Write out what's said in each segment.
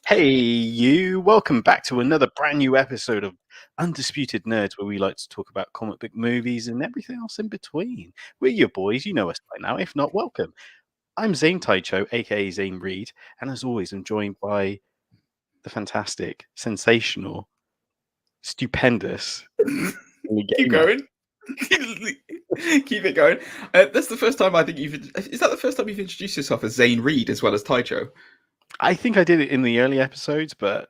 Hey, you! Welcome back to another brand new episode of Undisputed Nerds, where we like to talk about comic book movies and everything else in between. We're your boys, you know us by now. If not, welcome. I'm Zane Taicho, aka Zane Reed, and as always, I'm joined by the fantastic, sensational, stupendous. Keep going. Keep it going. That's the first time I think is that the first time you've introduced yourself as Zane Reed as well as Taicho? I think I did it in the early episodes, but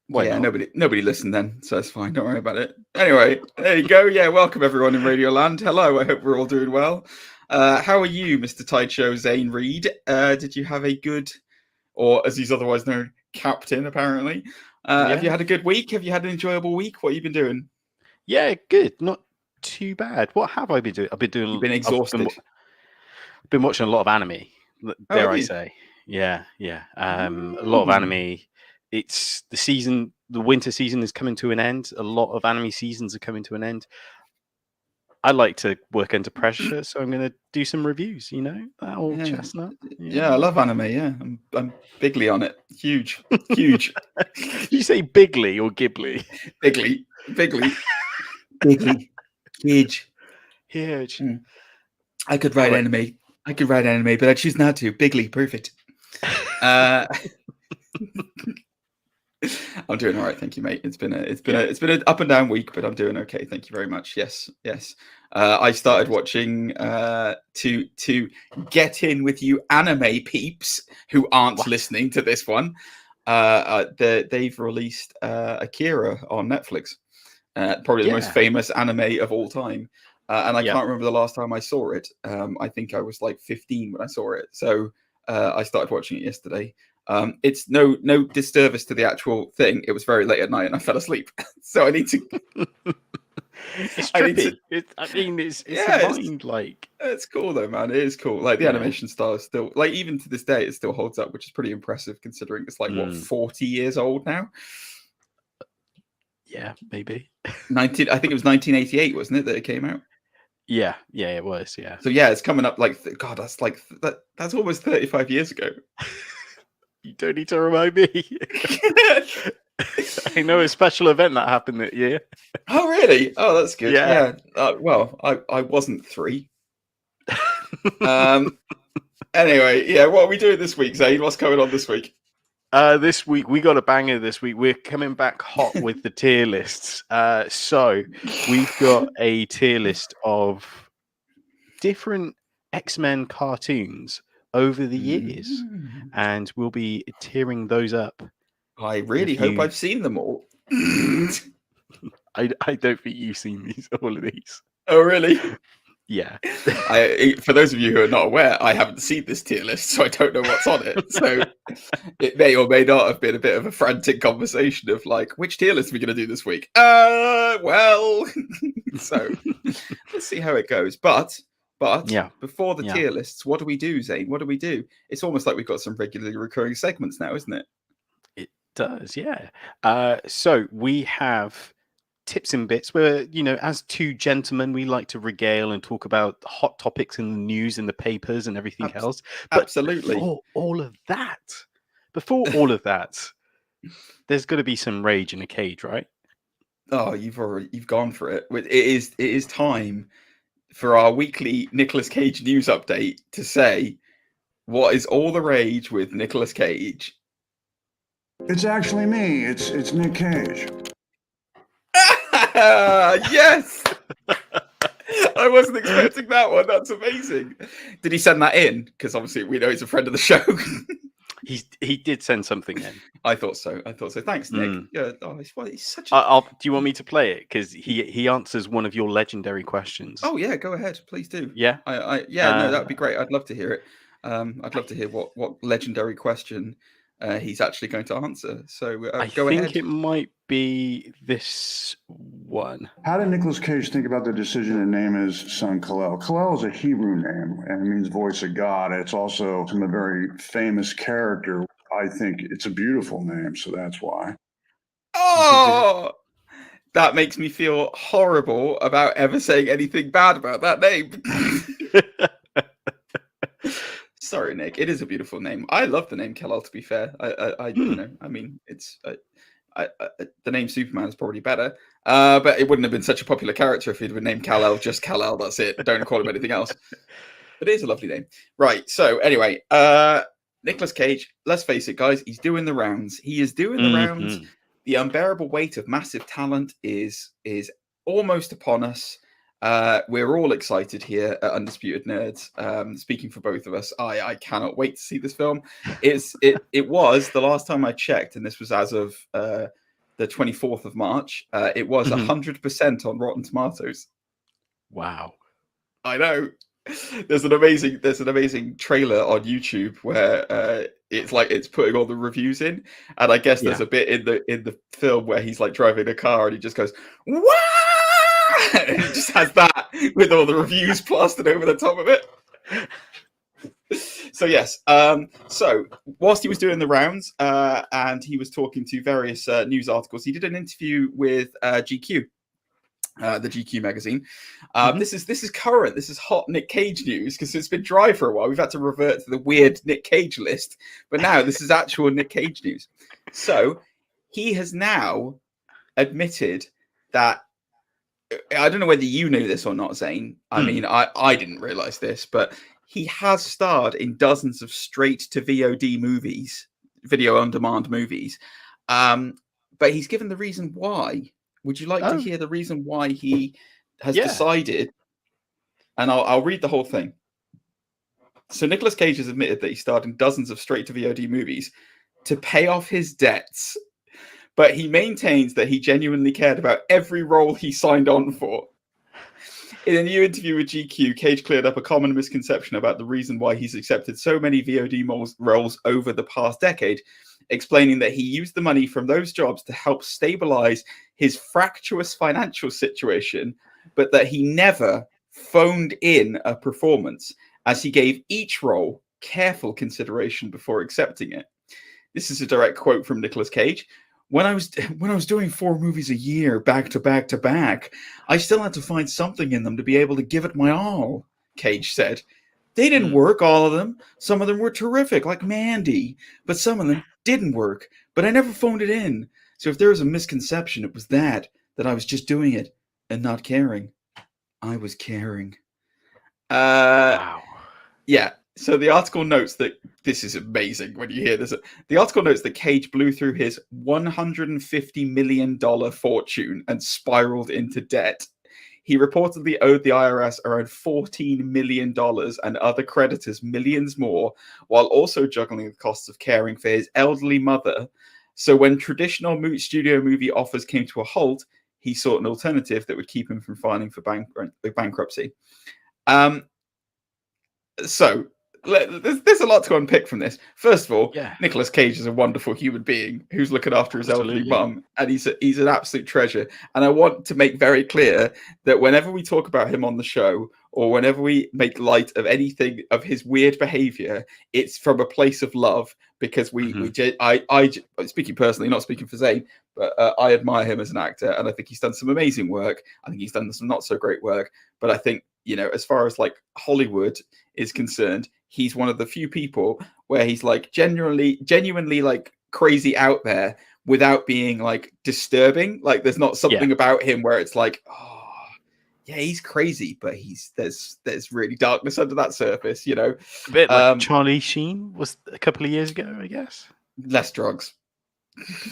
yeah, not? nobody listened then, so it's fine. Don't worry about it. Anyway, there you go. Yeah, welcome everyone in Radio Land. Hello, I hope we're all doing well. How are you, Mr. Taicho Zane Reed? Did you have a good, or as he's otherwise known, Captain, apparently? Have you had a good week? Have you had an enjoyable week? What have you been doing? Yeah, good. Not too bad. What have I been doing? I've been doing. You've been exhausted. I've been watching a lot of anime. Dare I say? Yeah. A lot of anime. It's the season. The winter season is coming to an end. A lot of anime seasons are coming to an end. I like to work under pressure, so I'm going to do some reviews. You know, that old chestnut. Yeah, I love anime. Yeah, I'm bigly on it. Huge. Did you say bigly or Ghibli? Bigly. Huge. I could write anime. But I choose not to. Bigly, perfect. I'm doing all right, thank you, mate. It's been an up and down week, but I'm doing okay. Thank you very much. Yes. I started watching to get in with you anime peeps who aren't listening to this one. They've released Akira on Netflix. Probably the most famous anime of all time. And I can't remember the last time I saw it. I think I was like 15 when I saw it. So I started watching it yesterday. It's no disservice to the actual thing. It was very late at night and I fell asleep. So I need to... It's trippy. It's cool though, man. It is cool. Like the animation style is still, like, even to this day, it still holds up, which is pretty impressive considering it's like, 40 years old now? Yeah, maybe. I think it was 1988, wasn't it, that it came out? Yeah, it was. Yeah. So yeah, it's coming up like that's almost 35 years ago. You don't need to remind me. I know a special event that happened that year. Oh really? Oh, that's good. Yeah. Well, I wasn't 3. Anyway, yeah. What are we doing this week, Zane? What's going on this week? This week we got a banger. This week we're coming back hot with the tier lists. So we've got a tier list of different X-Men cartoons over the years, and we'll be tearing those up. I really hope I've seen them all. I don't think you've seen all of these. Oh really? Yeah. For those of you who are not aware, I haven't seen this tier list, so I don't know what's on it. So it may or may not have been a bit of a frantic conversation of like, which tier list are we going to do this week? Well, so let's see how it goes. But before the tier lists, what do we do, Zane? What do we do? It's almost like we've got some regularly recurring segments now, isn't it? It does, yeah. So we have tips and bits where, you know, as two gentlemen, we like to regale and talk about hot topics in the news, in the papers and everything else. But absolutely. Before all of that, there's got to be some rage in a cage, right? Oh, you've gone for it. It is time for our weekly Nicolas Cage news update to say what is all the rage with Nicolas Cage. It's actually me. It's Nick Cage. Yes. I wasn't expecting that one. That's amazing. Did he send that in? Because obviously we know he's a friend of the show. He did send something in. I thought so. Thanks, Nick. Yeah. Oh, he's such. Do you want me to play it? Because he answers one of your legendary questions. Oh yeah, go ahead, please do. Yeah. No, that'd be great. I'd love to hear it. I'd love to hear what legendary question he's actually going to answer. So go ahead. I think it might be this one. How did Nicolas Cage think about the decision to name his son Kal-El? Kal-El is a Hebrew name and it means voice of God. It's also from a very famous character. I think it's a beautiful name, so that's why. Oh, that makes me feel horrible about ever saying anything bad about that name. Sorry, Nick. It is a beautiful name. I love the name Kal-El. To be fair, you know, I mean, it's the name Superman is probably better, but it wouldn't have been such a popular character if he'd been named Kal-El. Just Kal-El. That's it. Don't call him anything else. But it is a lovely name, right? So anyway, Nicolas Cage. Let's face it, guys. He's doing the rounds. He is doing the rounds. The unbearable weight of massive talent is almost upon us. We're all excited here at Undisputed Nerds. Speaking for both of us, I cannot wait to see this film. It was the last time I checked, and this was as of the 24th of March. It was 100% on Rotten Tomatoes. Wow. I know. There's an amazing trailer on YouTube where it's like it's putting all the reviews in, and I guess there's a bit in the film where he's like driving a car and he just goes, "Wow!" and he just has that with all the reviews plastered over the top of it. So yes, so whilst he was doing the rounds and he was talking to various news articles, he did an interview with GQ. The GQ magazine. This is current. This is hot Nick Cage news because it's been dry for a while. We've had to revert to the weird Nick Cage list, but now this is actual Nick Cage news. So he has now admitted that, I don't know whether you knew this or not, Zane. I mean, I didn't realize this, but he has starred in dozens of straight to VOD movies, video on demand movies. But he's given the reason why. Would you like to hear the reason why he has decided? And I'll read the whole thing. So Nicolas Cage has admitted that he starred in dozens of straight-to-VOD movies to pay off his debts. But he maintains that he genuinely cared about every role he signed on for. In a new interview with GQ, Cage cleared up a common misconception about the reason why he's accepted so many VOD roles over the past decade, explaining that he used the money from those jobs to help stabilize his fractious financial situation, but that he never phoned in a performance, as he gave each role careful consideration before accepting it. This is a direct quote from Nicolas Cage. When I was doing 4 movies a year, back to back to back, I still had to find something in them to be able to give it my all, Cage said. They didn't work, all of them. Some of them were terrific, like Mandy, but some of them didn't work. But I never phoned it in. So if there was a misconception, it was that I was just doing it and not caring. I was caring. Wow. Yeah. So the article notes that this is amazing when you hear this. The article notes that Cage blew through his $150 million fortune and spiraled into debt. He reportedly owed the IRS around $14 million and other creditors millions more, while also juggling the costs of caring for his elderly mother. So when traditional studio movie offers came to a halt, he sought an alternative that would keep him from filing for bankruptcy. So there's a lot to unpick from this. First of all, Nicolas Cage is a wonderful human being who's looking after his elderly mum, and he's an absolute treasure. And I want to make very clear that whenever we talk about him on the show, or whenever we make light of anything of his weird behavior, it's from a place of love, because I speaking personally, not speaking for Zane, but I admire him as an actor, and I think he's done some amazing work. I think he's done some not so great work, but I think, you know, as far as like Hollywood is concerned, he's one of the few people where he's like genuinely like crazy out there without being like disturbing. Like there's not something about him where it's like, oh yeah, he's crazy, but there's really darkness under that surface, you know. A bit like Charlie Sheen was a couple of years ago, I guess. Less drugs.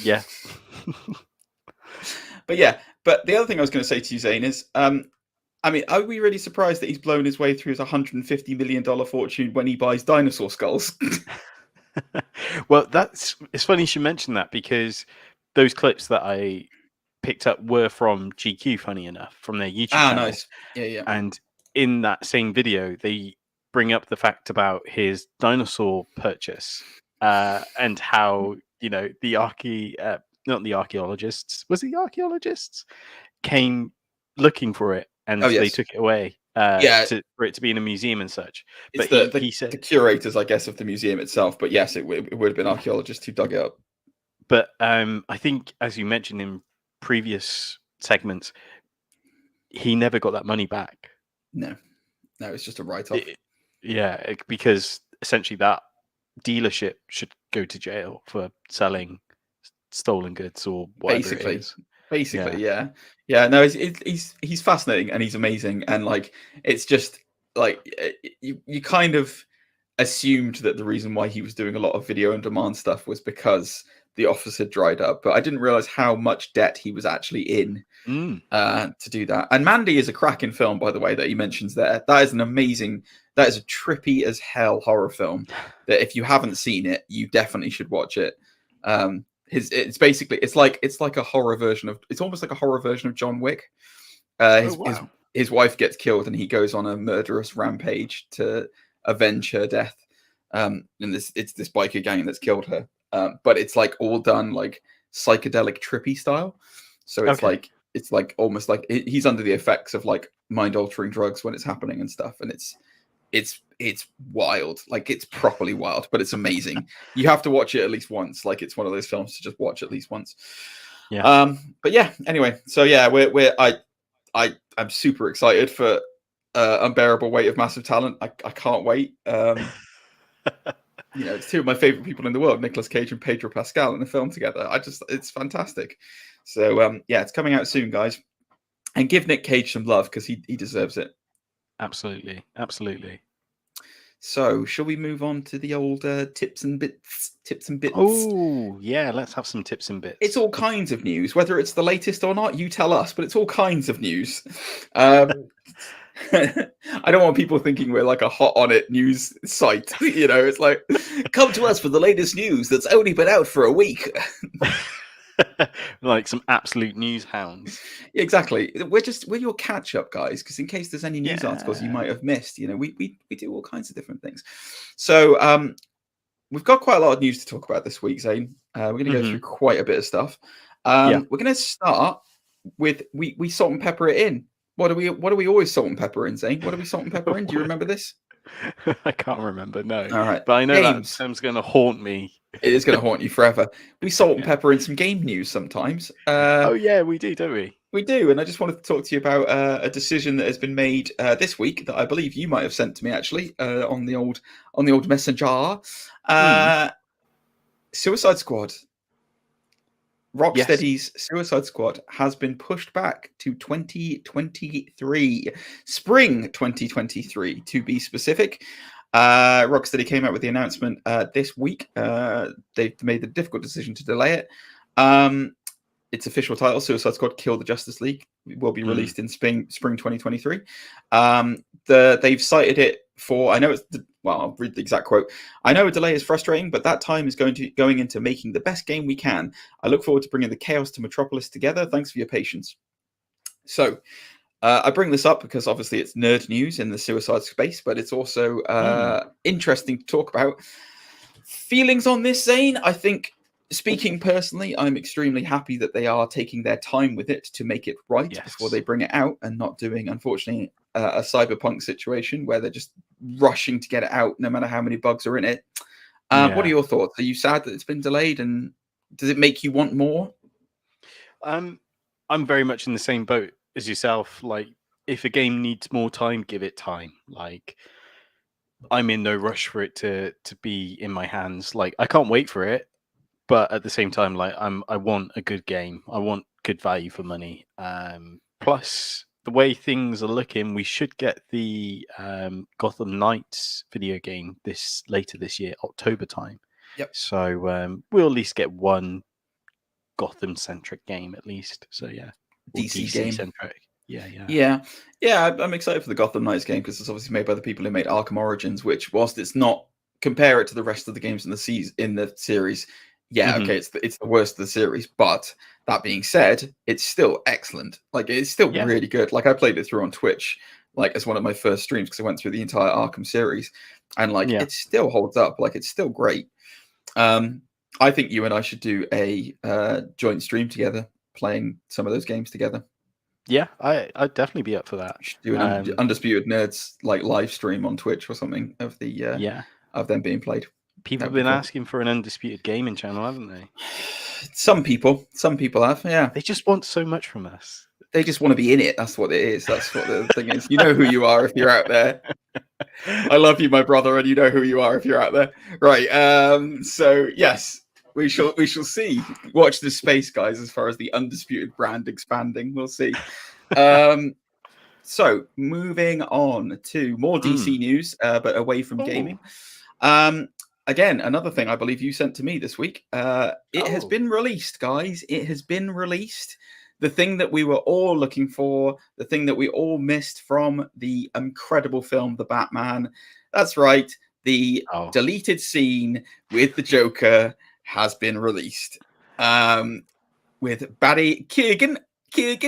Yeah. But the other thing I was going to say to you, Zane, is I mean, are we really surprised that he's blown his way through his $150 million fortune when he buys dinosaur skulls? Well, it's funny you should mention that, because those clips that I picked up were from GQ, funny enough, from their YouTube channel. Nice. Yeah. And in that same video, they bring up the fact about his dinosaur purchase and how, you know, not the archaeologists, was it the archaeologists? Came looking for it. And they took it away for it to be in a museum and such. It's but he said the curators, I guess, of the museum itself. But yes, it would have been archaeologists who dug it up. But I think, as you mentioned in previous segments, he never got that money back. No. No, it's just a write-off. Because essentially that dealership should go to jail for selling stolen goods or whatever it is. Basically, yeah. No, he's fascinating and he's amazing, and like it's just like you kind of assumed that the reason why he was doing a lot of video on demand stuff was because the office had dried up, but I didn't realize how much debt he was actually in to do that. And Mandy is a cracking film, by the way, that he mentions there. That is that is a trippy as hell horror film that if you haven't seen it, you definitely should watch it. It's basically it's like a horror version of, it's almost like a horror version of John Wick. His wife gets killed and he goes on a murderous rampage to avenge her death. And it's this biker gang that's killed her. But it's like all done like psychedelic trippy style. So it's like almost like he's under the effects of like mind altering drugs when it's happening and stuff. And it's wild. Like it's properly wild, but it's amazing. You have to watch it at least once. Like it's one of those films to just watch at least once. Yeah. But yeah, anyway, so yeah, I'm super excited for Unbearable Weight of Massive Talent. I can't wait. It's two of my favorite people in the world, Nicolas Cage and Pedro Pascal, in the film together. It's fantastic. So it's coming out soon, guys. And give Nick Cage some love because he deserves it. Absolutely. So, shall we move on to the old tips and bits? Oh, yeah, let's have some tips and bits. It's all kinds of news, whether it's the latest or not. You tell us, but it's all kinds of news. I don't want people thinking we're like a hot on it news site. It's like, come to us for the latest news that's only been out for a week. Like some absolute news hounds. Exactly. We're your catch up guys, because in case there's any news articles you might have missed, we do all kinds of different things. So we've got quite a lot of news to talk about this week, Zane. We're going to go through quite a bit of stuff. We're going to start with we salt and pepper it in. What do we always salt and pepper in, Zane? What do we salt and pepper in? Do you remember this? I can't remember, no. All right. But I know that sounds going to haunt me. It is going to haunt you forever. We salt and pepper in some game news sometimes. Oh, yeah, we do, don't we? We do. And I just wanted to talk to you about a decision that has been made this week that I believe you might have sent to me, actually, on the old messenger. Suicide Squad. Rocksteady's Suicide Squad has been pushed back to 2023, spring 2023 to be specific. Rocksteady came out with the announcement this week. They've made the difficult decision to delay it. Its official title, Suicide Squad: Kill the Justice League, will be released in spring 2023. They've cited it for, I'll read the exact quote. I know a delay is frustrating, but that time is going into making the best game we can. I look forward to bringing the chaos to Metropolis together. Thanks for your patience. So I bring this up because obviously it's nerd news in the suicide space, but it's also interesting to talk about. Feelings on this, Zane? I think, speaking personally, I'm extremely happy that they are taking their time with it to make it right before they bring it out, and not doing, unfortunately, a cyberpunk situation where they're just rushing to get it out no matter how many bugs are in it. What are your thoughts? Are you sad that it's been delayed, and does it make you want more? I'm very much in the same boat as yourself. Like, if a game needs more time, give it time. Like, I'm in no rush for it to be in my hands. Like, I can't wait for it, but at the same time, like, I want a good game. I want good value for money. Plus, the way things are looking, we should get the Gotham Knights video game later this year, October time. Yep. So we'll at least get one Gotham-centric game at least. So yeah, DC game centric. Yeah. I'm excited for the Gotham Knights game because it's obviously made by the people who made Arkham Origins, which, whilst it's not, compare it to the rest of the games in the series. Okay, it's the worst of the series, but that being said, it's still excellent. Like, it's still really good. Like, I played it through on Twitch, like, as one of my first streams, because I went through the entire Arkham series, and like, it still holds up. Like, it's still great. I think you and I should do a joint stream together, playing some of those games together. Yeah, I'd definitely be up for that. Do an Undisputed Nerds like live stream on Twitch or something of the of them being played. People have been asking for an Undisputed gaming channel, haven't they? Some people have, yeah. They just want so much from us. they just want to be in it. That's what it is. That's what the thing is. You know who you are if you're out there. I love you, my brother, and you know who you are if you're out there. Right. So yes, we shall see. Watch this space, guys, as far as the Undisputed brand expanding. We'll see. So moving on to more DC news, but away from gaming. Again, another thing I believe you sent to me this week. It has been released, guys. It has been released. The thing that we were all looking for, the thing that we all missed from the incredible film, The Batman. That's right. The deleted scene with the Joker has been released. With Barry Keoghan. It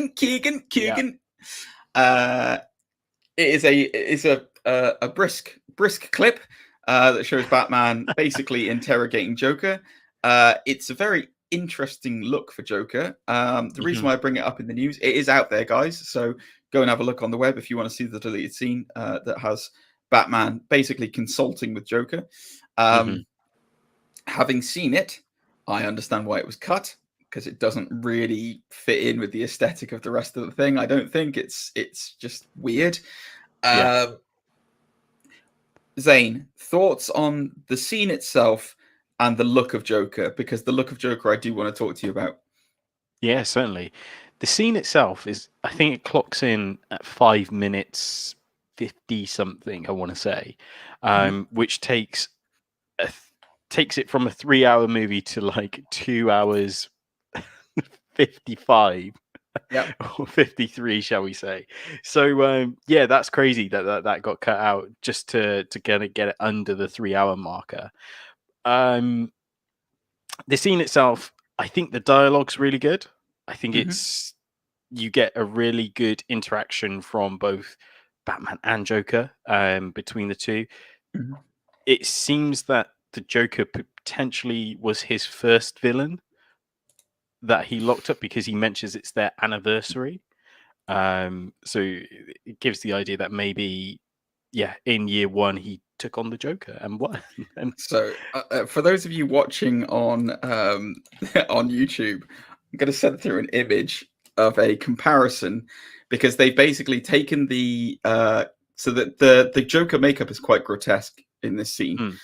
is a brisk clip that shows Batman basically interrogating Joker. It's a very interesting look for Joker. The reason why I bring it up in the news, it is out there, guys. So go and have a look on the web if you want to see the deleted scene that has Batman basically consulting with Joker. Having seen it, I understand why it was cut, because it doesn't really fit in with the aesthetic of the rest of the thing. I don't think it's just weird. Zane, thoughts on the scene itself and the look of Joker? Because the look of Joker I do want to talk to you about. Yeah, certainly. The scene itself is, I think it clocks in at 5 minutes 50 something, I want to say, which takes it from a 3-hour movie to like 2 hours 55 or 53, shall we say. So yeah, that's crazy that got cut out just to get it under the 3-hour marker. The scene itself, I think the dialogue's really good. I think you get a really good interaction from both Batman and Joker between the two. It seems that the Joker potentially was his first villain that he locked up, because he mentions it's their anniversary. So it gives the idea that maybe, in year one he took on the Joker and won. And so for those of you watching on on YouTube, I'm going to send through an image of a comparison, because they've basically taken the so that the Joker makeup is quite grotesque in this scene.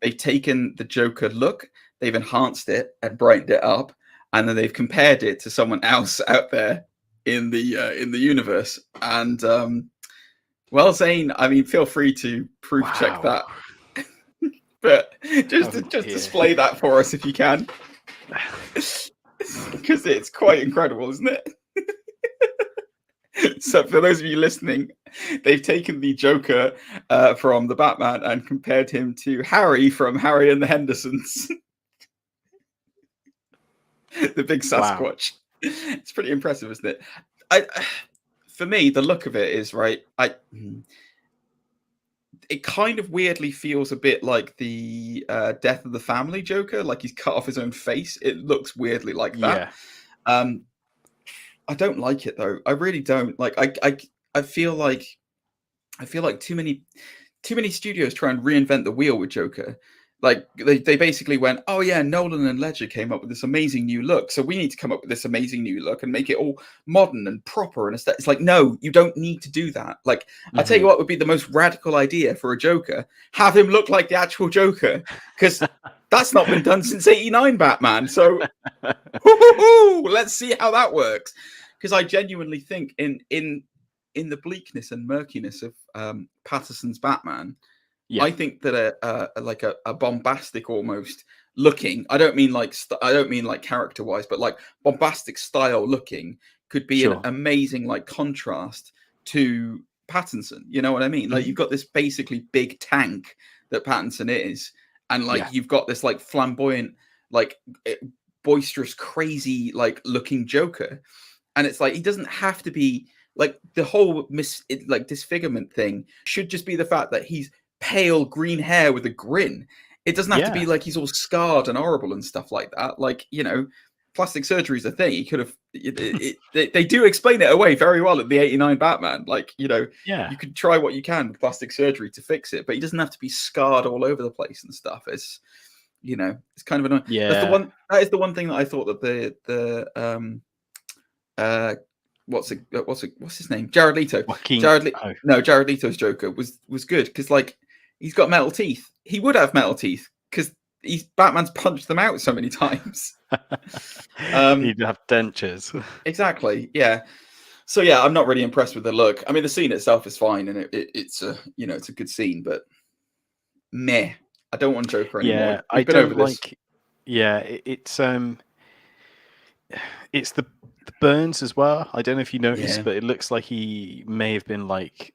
They've taken the Joker look, they've enhanced it and brightened it up, and then they've compared it to someone else out there in the universe. And well, Zane, I mean, feel free to proof check that, but just display that for us if you can, because it's quite incredible, isn't it? So for those of you listening, they've taken the Joker from the Batman and compared him to Harry from Harry and the Hendersons. The big Sasquatch. It's pretty impressive, isn't it? For me, the look of it is right. It kind of weirdly feels a bit like the Death of the Family Joker, like he's cut off his own face. It looks weirdly like that. I don't like it though. I really don't. Like I feel like too many studios try and reinvent the wheel with Joker. Like they basically went, oh yeah, Nolan and Ledger came up with this amazing new look, so we need to come up with this amazing new look and make it all modern and proper and aesthetic. It's like, no, you don't need to do that. Like, I tell you what would be the most radical idea for a Joker: have him look like the actual Joker, because that's not been done since '89 Batman. So let's see how that works. Because I genuinely think in the bleakness and murkiness of Patterson's Batman, I think that a bombastic almost looking, I don't mean like character wise, but like bombastic style looking could be an amazing like contrast to Pattinson. You know what I mean? Like you've got this basically big tank that Pattinson is, and like you've got this like flamboyant, like boisterous, crazy like looking Joker, and it's like he doesn't have to be like the whole disfigurement thing should just be the fact that he's pale green hair with a grin. It doesn't have to be like he's all scarred and horrible and stuff like that. Like, you know, plastic surgery is a thing. He could have. They do explain it away very well at the '89 Batman. Like, you know, you could try what you can with plastic surgery to fix it, but he doesn't have to be scarred all over the place and stuff. It's, you know, it's kind of annoying. That is the one thing that I thought that the what's his name? Jared Leto. Joaquin. Jared Leto's Joker was good because like he's got metal teeth. He would have metal teeth because Batman's punched them out so many times. He'd have dentures. Exactly. Yeah. So yeah, I'm not really impressed with the look. I mean, the scene itself is fine, and it's a it's a good scene, but meh. I don't want Joker anymore. Yeah, I don't like. Yeah, it's the burns as well. I don't know if you noticed, but it looks like he may have been like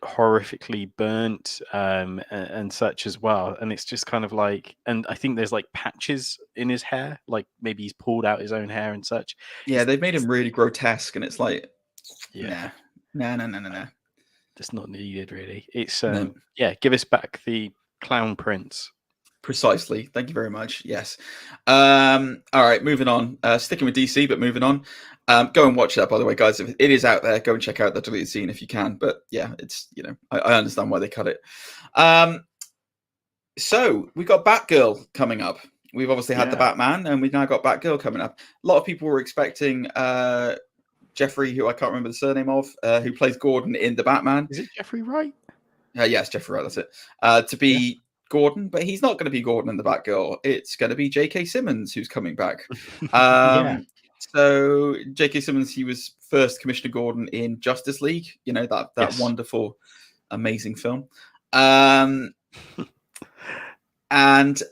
horrifically burnt and such as well. And it's just kind of like, and I think there's like patches in his hair, like maybe he's pulled out his own hair and such. Yeah, they've made him really grotesque, and it's like, yeah, no. That's not needed, really. It's yeah, give us back the Clown Prince. Precisely. Thank you very much. Yes. All right, moving on. Sticking with DC, but moving on. Go and watch that, by the way, guys. If it is out there, go and check out the deleted scene if you can. But yeah, it's I understand why they cut it. So we got Batgirl coming up. We've obviously had the Batman, and we've now got Batgirl coming up. A lot of people were expecting Jeffrey, who I can't remember the surname of, who plays Gordon in the Batman. Is it Jeffrey Wright? Yes, Jeffrey Wright. That's it. To be Gordon, but he's not going to be Gordon in the Batgirl. It's going to be J.K. Simmons who's coming back. So J.K. Simmons, he was first Commissioner Gordon in Justice League. That wonderful, amazing film. And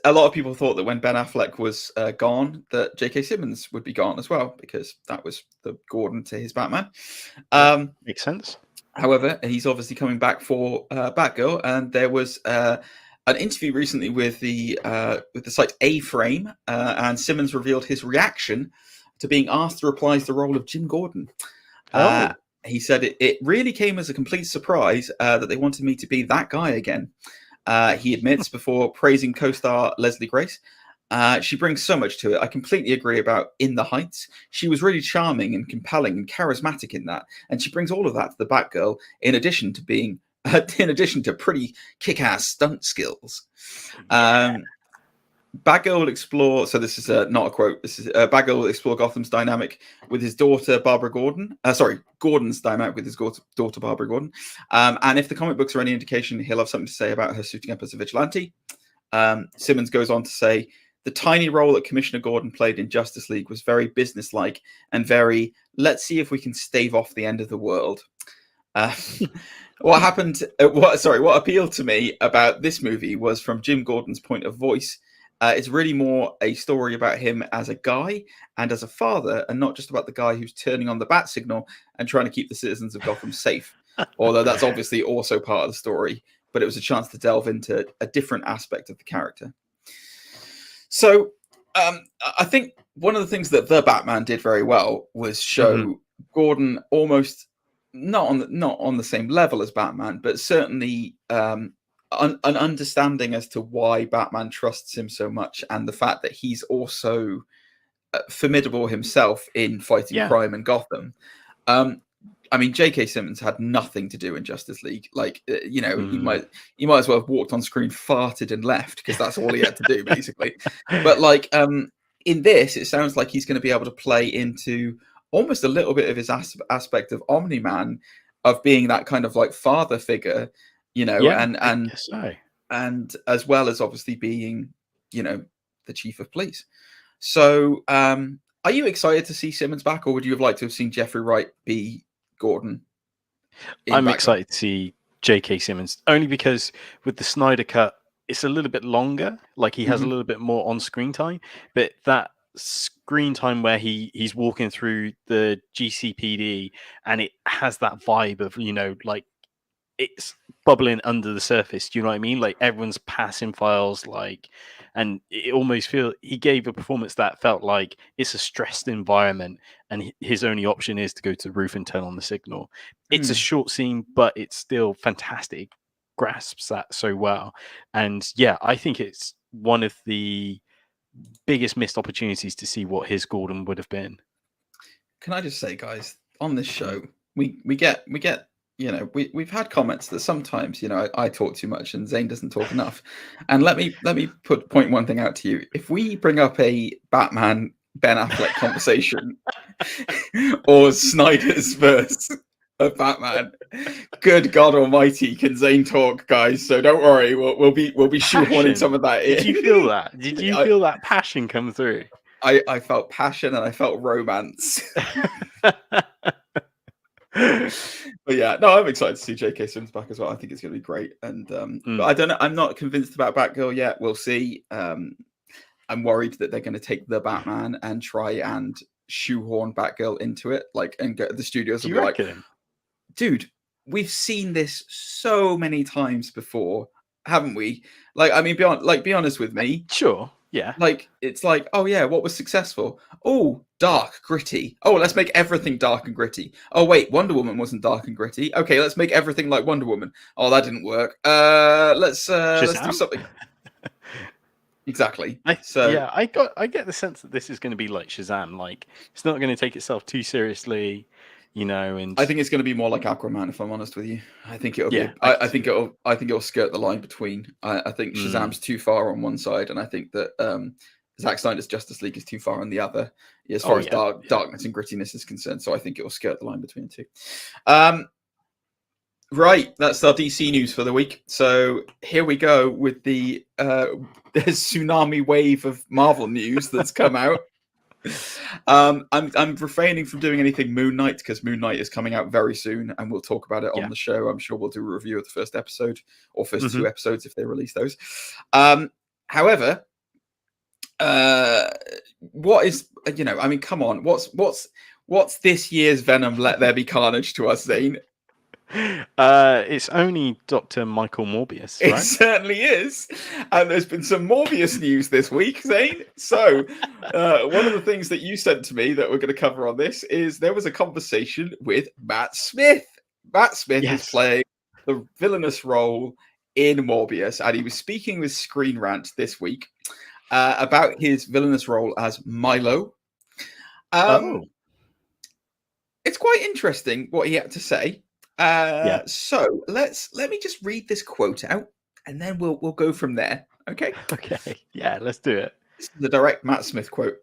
a lot of people thought that when Ben Affleck was gone, that J.K. Simmons would be gone as well, because that was the Gordon to his Batman. Makes sense. However, he's obviously coming back for Batgirl, and there was an interview recently with the site A-Frame, and Simmons revealed his reaction to being asked to reprise the role of Jim Gordon. He said it really came as a complete surprise that they wanted me to be that guy again. He admits before praising co-star Leslie Grace. She brings so much to it. I completely agree about In the Heights. She was really charming and compelling and charismatic in that. And she brings all of that to the Batgirl, in addition to pretty kick-ass stunt skills. Batgirl will explore, so this is not a quote, this is Batgirl will explore Gotham's dynamic with his daughter, Barbara Gordon. Gordon's dynamic with his daughter, Barbara Gordon. And if the comic books are any indication, he'll have something to say about her suiting up as a vigilante. Simmons goes on to say, the tiny role that Commissioner Gordon played in Justice League was very businesslike and very, let's see if we can stave off the end of the world. What appealed to me about this movie was from Jim Gordon's point of voice. It's really more a story about him as a guy and as a father, and not just about the guy who's turning on the bat signal and trying to keep the citizens of Gotham safe. Although that's obviously also part of the story, but it was a chance to delve into a different aspect of the character. So I think one of the things that the Batman did very well was show Gordon almost not on the same level as Batman, but certainly an understanding as to why Batman trusts him so much, and the fact that he's also formidable himself in fighting crime in Gotham. I mean, J.K. Simmons had nothing to do in Justice League. Like, he might as well have walked on screen, farted, and left, because that's all he had to do, basically. But like in this, it sounds like he's going to be able to play into almost a little bit of his aspect of Omni-Man, of being that kind of like father figure, and as well as obviously being, the chief of police. So, are you excited to see Simmons back, or would you have liked to have seen Jeffrey Wright be Gordon? I'm excited to see J.K. Simmons, only because with the Snyder Cut, it's a little bit longer. Like, he has a little bit more on-screen time, but that screen time where he's walking through the GCPD, and it has that vibe of, like, it's bubbling under the surface. Do you know what I mean? Like, everyone's passing files, like, and it almost he gave a performance that felt like it's a stressed environment, and his only option is to go to the roof and turn on the signal. It's a short scene, but it's still fantastic. Grasps that so well. And yeah, I think it's one of the biggest missed opportunities to see what his Gordon would have been. Can I just say, guys, on this show, we get we've had comments that sometimes, I talk too much and Zane doesn't talk enough. And let me point one thing out to you. If we bring up a Batman Ben Affleck conversation or Snyder's verse of Batman. Good God Almighty, can Zane talk, guys? So don't worry, we'll be shoehorning some of that in. Did you feel that? Did you feel that passion come through? I felt passion and I felt romance. But yeah, no, I'm excited to see J.K. Simmons back as well. I think it's going to be great. And but I don't know. I'm not convinced about Batgirl yet. We'll see. I'm worried that they're going to take the Batman and try and shoehorn Batgirl into it, like, and get the studios will be like, dude, we've seen this so many times before, haven't we? Like, I mean, be honest with me. Sure. Yeah. Like, it's like, oh yeah, what was successful? Oh, dark, gritty. Oh, let's make everything dark and gritty. Oh wait, Wonder Woman wasn't dark and gritty. Okay, let's make everything like Wonder Woman. Oh, that didn't work. Let's do something. Exactly. I get the sense that this is going to be like Shazam. Like, it's not going to take itself too seriously, you know. And I think it's going to be more like Aquaman, if I'm honest with you. I think it'll be. I think it'll skirt the line between. I think Shazam's too far on one side, and I think that Zack Snyder's Justice League is too far on the other, as far as darkness and grittiness is concerned. So I think it will skirt the line between the two. Right, that's our DC news for the week. So here we go with the tsunami wave of Marvel news that's come out. I'm refraining from doing anything Moon Knight because Moon Knight is coming out very soon, and we'll talk about it on the show. I'm sure we'll do a review of the first episode or first two episodes if they release those. However, what is, you know, I mean, come on, what's this year's Venom? Let There Be Carnage to us, Zane? It's only Dr. Michael Morbius, right? It certainly is. And there's been some Morbius news this week, Zane. So one of the things that you sent to me that we're going to cover on this is there was a conversation with Matt Smith. Matt Smith is playing the villainous role in Morbius, and he was speaking with Screen Rant this week about his villainous role as Milo. It's quite interesting what he had to say. So let me just read this quote out, and then we'll go from there. Okay. Okay. Yeah, let's do it. This is the direct Matt Smith quote.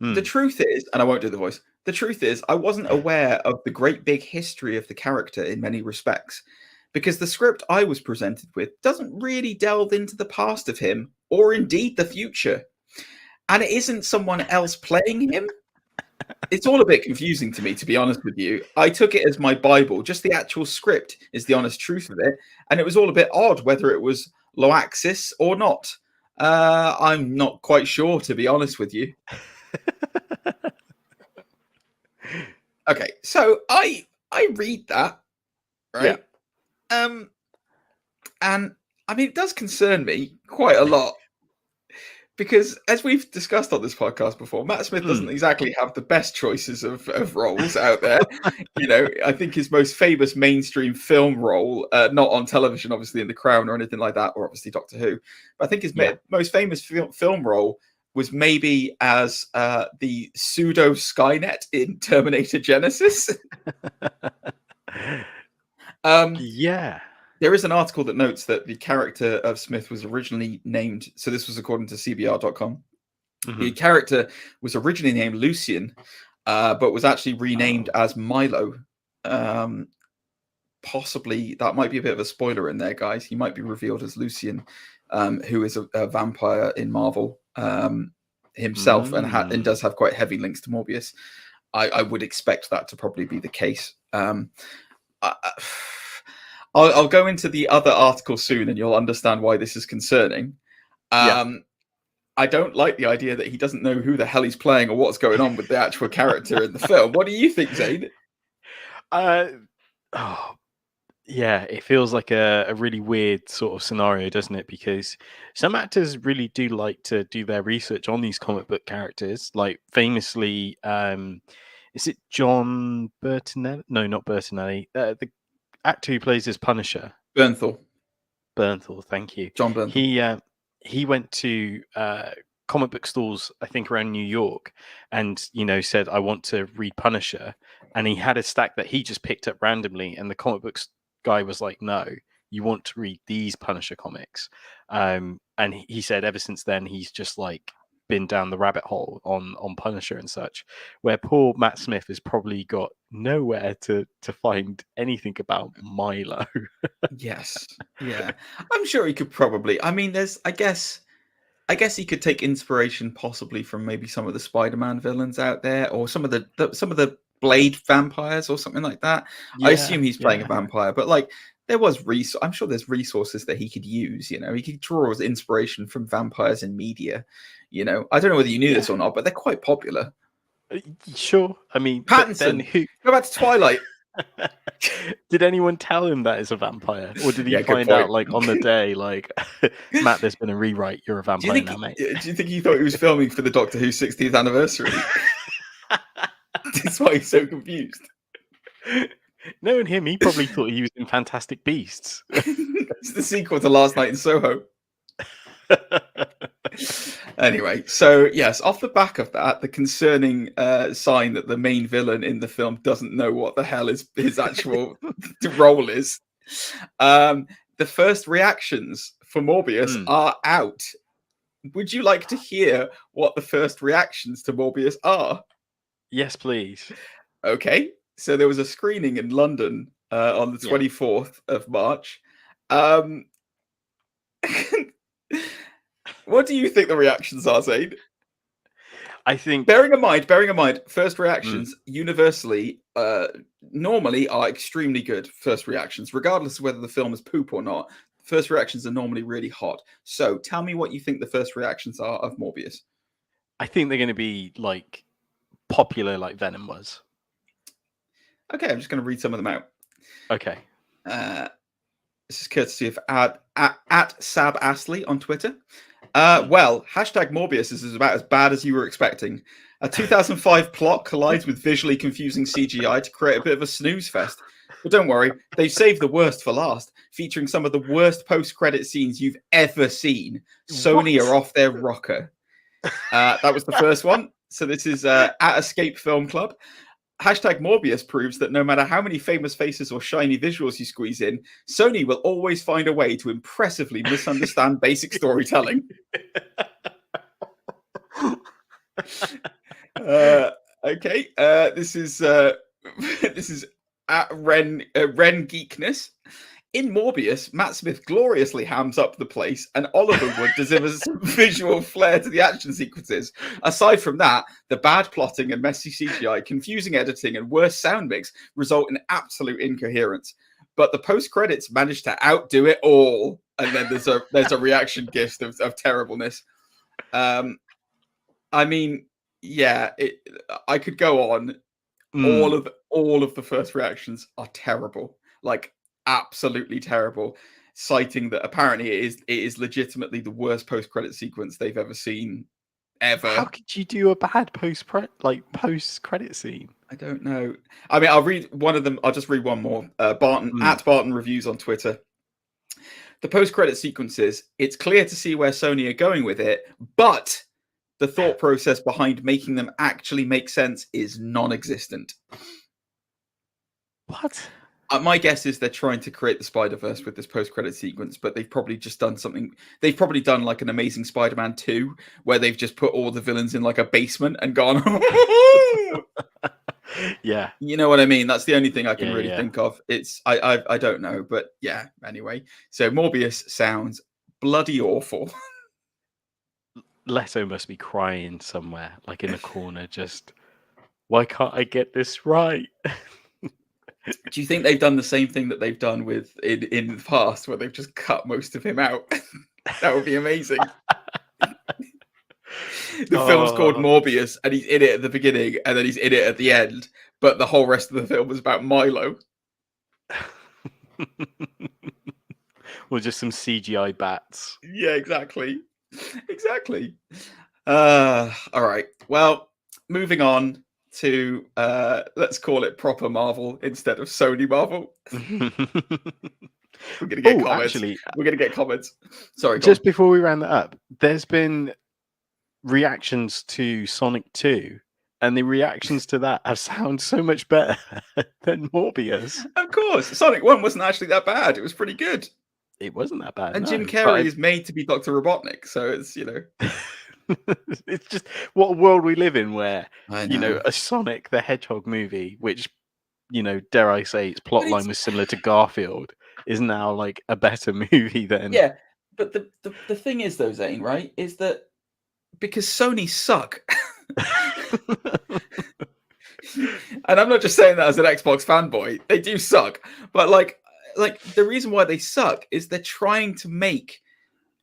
The truth is, and I won't do the voice. The truth is, I wasn't aware of the great big history of the character in many respects, because the script I was presented with doesn't really delve into the past of him, or indeed the future. And it isn't someone else playing him. It's all a bit confusing to me, to be honest with you. I took it as my Bible. Just the actual script is the honest truth of it. And it was all a bit odd whether it was Loaxis or not. I'm not quite sure, to be honest with you. Okay, so I read that, right? Yeah. And I mean, it does concern me quite a lot. Because as we've discussed on this podcast before, Matt Smith doesn't exactly have the best choices of roles out there. You know, I think his most famous mainstream film role, not on television, obviously in The Crown or anything like that, or obviously Doctor Who, but I think his most famous film role was maybe as the pseudo Skynet in Terminator Genesis. There is an article that notes that the character of Smith was originally named, so this was according to CBR.com. The character was originally named Lucian, but was actually renamed as Milo. Possibly, that might be a bit of a spoiler in there, guys. He might be revealed as Lucian, who is a vampire in Marvel himself, and does have quite heavy links to Morbius. I would expect that to probably be the case. I'll go into the other article soon, and you'll understand why this is concerning. I don't like the idea that he doesn't know who the hell he's playing or what's going on with the actual character in the film. What do you think, Zane? It feels like a really weird sort of scenario, doesn't it? Because some actors really do like to do their research on these comic book characters. Like, famously, is it John Bertinelli? No, not Bertinelli. The actor who plays as Punisher. Bernthal, thank you. John Bernthal. He went to comic book stores, I think, around New York, and, you know, said, I want to read Punisher. And he had a stack that he just picked up randomly, and the comic books guy was like, no, you want to read these Punisher comics. And he said ever since then, he's just like been down the rabbit hole on Punisher and such, where poor Matt Smith has probably got nowhere to find anything about Milo. Yes. Yeah. I'm sure he could probably. I mean, I guess he could take inspiration possibly from maybe some of the Spider-Man villains out there, or some of the Blade vampires or something like that. I assume he's playing a vampire, but like I'm sure there's resources that he could use. You know, he could draw his inspiration from vampires in media. You know, I don't know whether you knew this or not, but they're quite popular. Sure. I mean, Pattinson. Go back to Twilight. Did anyone tell him that is a vampire, or did he Yeah, good find point. out like on the day, like, Matt, there's been a rewrite, you're a vampire now, mate? Do you think he thought he was filming for the Doctor Who 60th anniversary? That's why he's so confused. Knowing him, he probably thought he was in Fantastic Beasts. It's the sequel to Last Night in Soho. Anyway, so yes, off the back of that, the concerning sign that the main villain in the film doesn't know what the hell his actual role is. The first reactions for Morbius are out. Would you like to hear what the first reactions to Morbius are? Yes, please. Okay, so there was a screening in London on the 24th of March. What do you think the reactions are, Zane? I think, bearing in mind, first reactions universally normally are extremely good. First reactions, regardless of whether the film is poop or not, first reactions are normally really hot. So tell me what you think the first reactions are of Morbius. I think they're going to be like popular, like Venom was. Okay, I'm just going to read some of them out. Okay. This is courtesy of at Sab Astley on Twitter. Well, hashtag Morbius is about as bad as you were expecting. A 2005 plot collides with visually confusing CGI to create a bit of a snooze fest. But don't worry, they've saved the worst for last, featuring some of the worst post-credit scenes you've ever seen. Sony are off their rocker. That was the first one. So this is at Escape Film Club. Hashtag Morbius proves that no matter how many famous faces or shiny visuals you squeeze in, Sony will always find a way to impressively misunderstand basic storytelling. Okay, this is at Ren Geekness. In Morbius, Matt Smith gloriously hams up the place, and Oliver Wood delivers visual flair to the action sequences. Aside from that, the bad plotting and messy CGI, confusing editing, and worse sound mix result in absolute incoherence. But the post-credits manage to outdo it all. And then there's a reaction gift of terribleness. I mean, yeah, I could go on. All of the first reactions are terrible. Like, absolutely terrible, citing that apparently it is legitimately the worst post-credit sequence they've ever seen ever. How could you do a bad post-credit scene? I don't know. I mean, I'll read one of them. I'll just read one more. Barton at Barton Reviews on Twitter. The post-credit sequences, it's clear to see where Sony are going with it, but the thought process behind making them actually make sense is non-existent. What? My guess is they're trying to create the Spider-Verse with this post-credit sequence, but they've probably just done something. They've probably done like an Amazing Spider-Man 2, where they've just put all the villains in like a basement and gone. Yeah, you know what I mean. That's the only thing I can really think of. It's I don't know, but yeah. Anyway, so Morbius sounds bloody awful. Leto must be crying somewhere, like in a corner. Just, why can't I get this right? Do you think they've done the same thing that they've done with in the past, where they've just cut most of him out? That would be amazing. The film's called Morbius, and he's in it at the beginning, and then he's in it at the end. But the whole rest of the film is about Milo. Or just some CGI bats. Yeah, exactly. All right. Well, moving on to let's call it proper Marvel instead of Sony Marvel. We're gonna get comments. Actually, we're gonna get comments. Sorry, just before we round that up, there's been reactions to Sonic 2, and the reactions to that have sound so much better than Morbius. Of course, Sonic 1 wasn't actually that bad. It was pretty good. It wasn't that bad. And no, Jim Carrey is made to be Dr. Robotnik, so it's, you know. It's just what world we live in where, I you know, know. a Sonic the Hedgehog movie, which, you know, dare I say, its plot But line it's was similar to Garfield, is now like a better movie than. yeah. But the thing is though, Zane, right, is that because Sony suck. And I'm not just saying that as an Xbox fanboy. They do suck. But like the reason why they suck is they're trying to make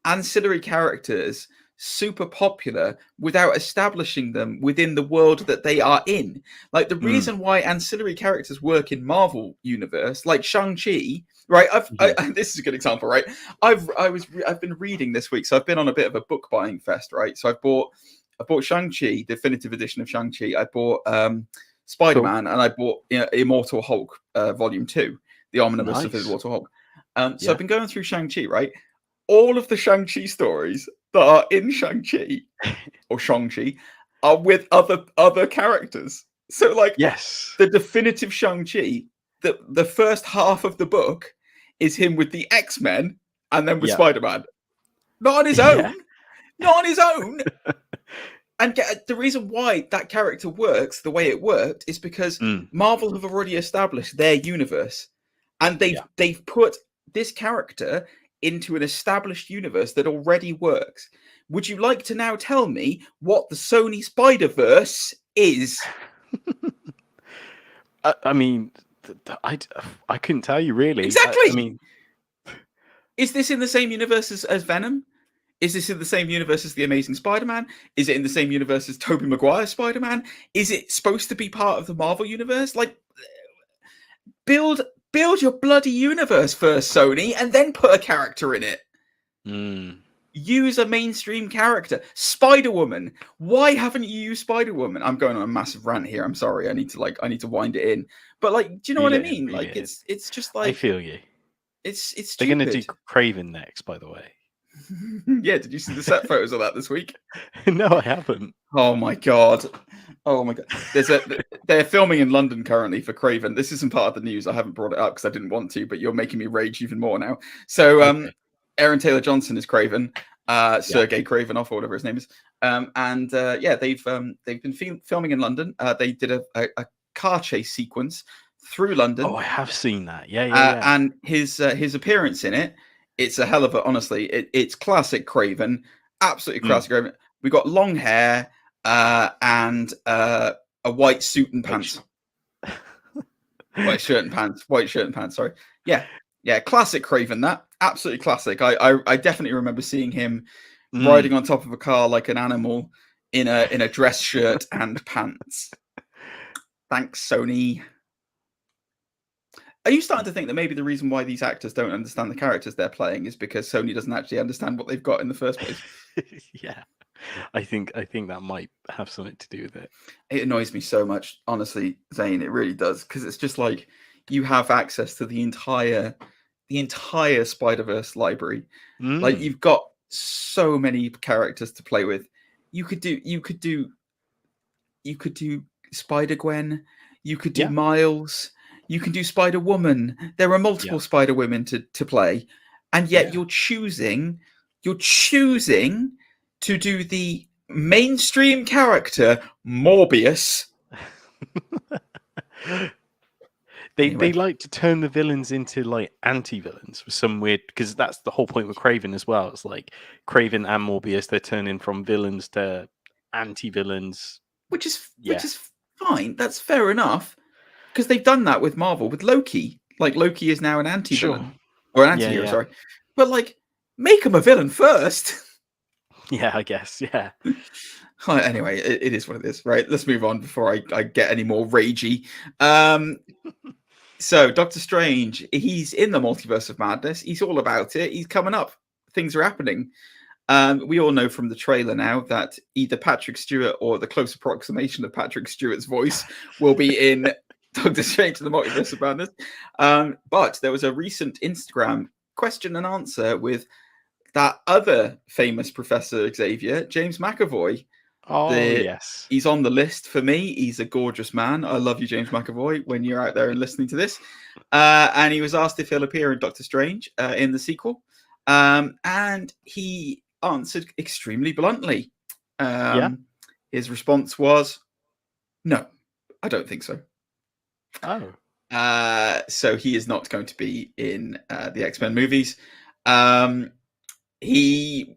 ancillary characters super popular without establishing them within the world that they are in. Like the reason why ancillary characters work in Marvel universe, like Shang-Chi, right? This is a good example, right? I've been reading this week, so I've been on a bit of a book buying fest, right? So I bought Shang-Chi, definitive edition of Shang-Chi. I bought Spider-Man, and I bought Immortal Hulk Volume 2, the omnibus of Immortal Hulk. So I've been going through Shang-Chi, right? All of the Shang-Chi stories that are in Shang-Chi or Shang-Chi are with other characters. So like the definitive Shang-Chi, the first half of the book is him with the X-Men and then with Spider-Man. Not on his own. Not on his own. And the reason why that character works the way it worked is because Marvel have already established their universe. And they've put this character into an established universe that already works. Would you like to now tell me what the Sony Spider-Verse is? I mean, I couldn't tell you really. Exactly. I mean, is this in the same universe as Venom? Is this in the same universe as The Amazing Spider-Man? Is it in the same universe as Tobey Maguire's Spider-Man? Is it supposed to be part of the Marvel universe? Like, build your bloody universe first, Sony, and then put a character in it. Use a mainstream character. Spider-Woman. Why haven't you used Spider-Woman? I'm going on a massive rant here. I'm sorry. I need to wind it in. But like, do you know what I mean? Like, it's just like, I feel you. It's stupid. They're going to do Craven next, by the way. Yeah, did you see the set photos of that this week? No, I haven't. Oh my god. They're filming in London currently for Craven. This isn't part of the news. I haven't brought it up because I didn't want to, but you're making me rage even more now. So Aaron Taylor Johnson is Craven, Sergei Kravinoff or whatever his name is. They've been filming in London. They did a car chase sequence through London. Oh, I have seen that. Yeah. And his appearance in it, it's a hell of a, honestly, it's classic Craven, absolutely classic Craven. We got long hair and a white suit and pants. White shirt and pants, sorry. Yeah, classic Craven, that. Absolutely classic. I definitely remember seeing him riding on top of a car like an animal in a dress shirt and pants. Thanks, Sony. Are you starting to think that maybe the reason why these actors don't understand the characters they're playing is because Sony doesn't actually understand what they've got in the first place? Yeah, I think that might have something to do with it. It annoys me so much, honestly, Zane. It really does, because it's just like you have access to the entire Spider-Verse library. Like you've got so many characters to play with. You could do Spider-Gwen. You could do Miles. You can do Spider-Woman. There are multiple Spider-Women to play, and yet you're choosing to do the mainstream character Morbius. They like to turn the villains into like anti-villains for some weird, because that's the whole point with Craven as well. It's like Craven and Morbius, they're turning from villains to anti-villains, which is fine. That's fair enough. Because they've done that with Marvel, with Loki. Like, Loki is now an anti-villain. Or an anti-hero, sorry. But, like, make him a villain first. Yeah, I guess, yeah. Anyway, it is what it is, right? Let's move on before I get any more ragey. So, Doctor Strange, he's in the Multiverse of Madness. He's all about it. He's coming up. Things are happening. We all know from the trailer now that either Patrick Stewart or the close approximation of Patrick Stewart's voice will be in Doctor Strange in the Multiverse of Madness. But there was a recent Instagram question and answer with that other famous Professor Xavier, James McAvoy. Oh, yes. He's on the list for me. He's a gorgeous man. I love you, James McAvoy, when you're out there and listening to this. And he was asked if he'll appear in Doctor Strange in the sequel. And he answered extremely bluntly. His response was, "No, I don't think so." Oh. So he is not going to be in the X-Men movies. He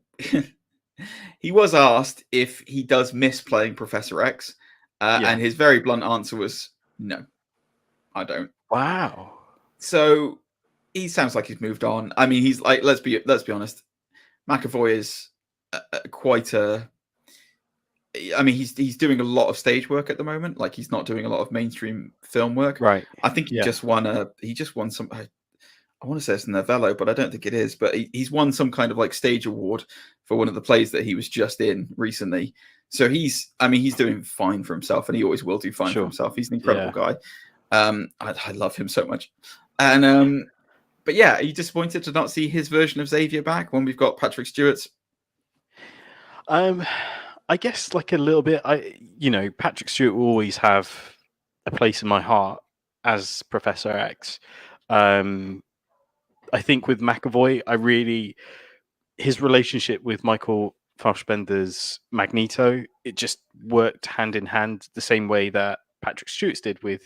he was asked if he does miss playing Professor X, and his very blunt answer was, "No, I don't." Wow. So he sounds like he's moved on. I mean, he's like, let's be honest, McAvoy is quite a. I mean, he's doing a lot of stage work at the moment. Like, he's not doing a lot of mainstream film work. Right. I think he just won some. I want to say it's Novello, but I don't think it is. But he's won some kind of like stage award for one of the plays that he was just in recently. So he's doing fine for himself, and he always will do fine for himself. He's an incredible guy. I love him so much. And but yeah, are you disappointed to not see his version of Xavier back when we've got Patrick Stewart's? I guess like a little bit. Patrick Stewart will always have a place in my heart as Professor X. I think with McAvoy, his relationship with Michael Fassbender's Magneto, it just worked hand in hand the same way that Patrick Stewart's did with.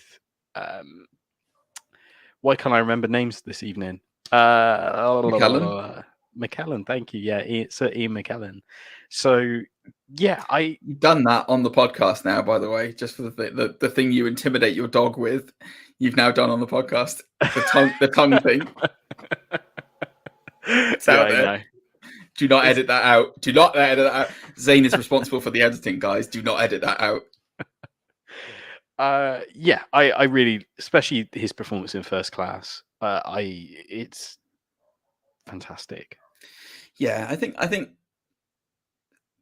Why can't I remember names this evening? McKellen. McKellen, thank you. Yeah, Sir Ian McKellen. So yeah, you've done that on the podcast now, by the way, just for the thing you intimidate your dog with. You've now done on the podcast the tongue thing. It's out there. Do not edit that out. Do not edit that out. Zane is responsible for the editing, guys. Do not edit that out. I really, especially his performance in First Class. It's fantastic. Yeah, I think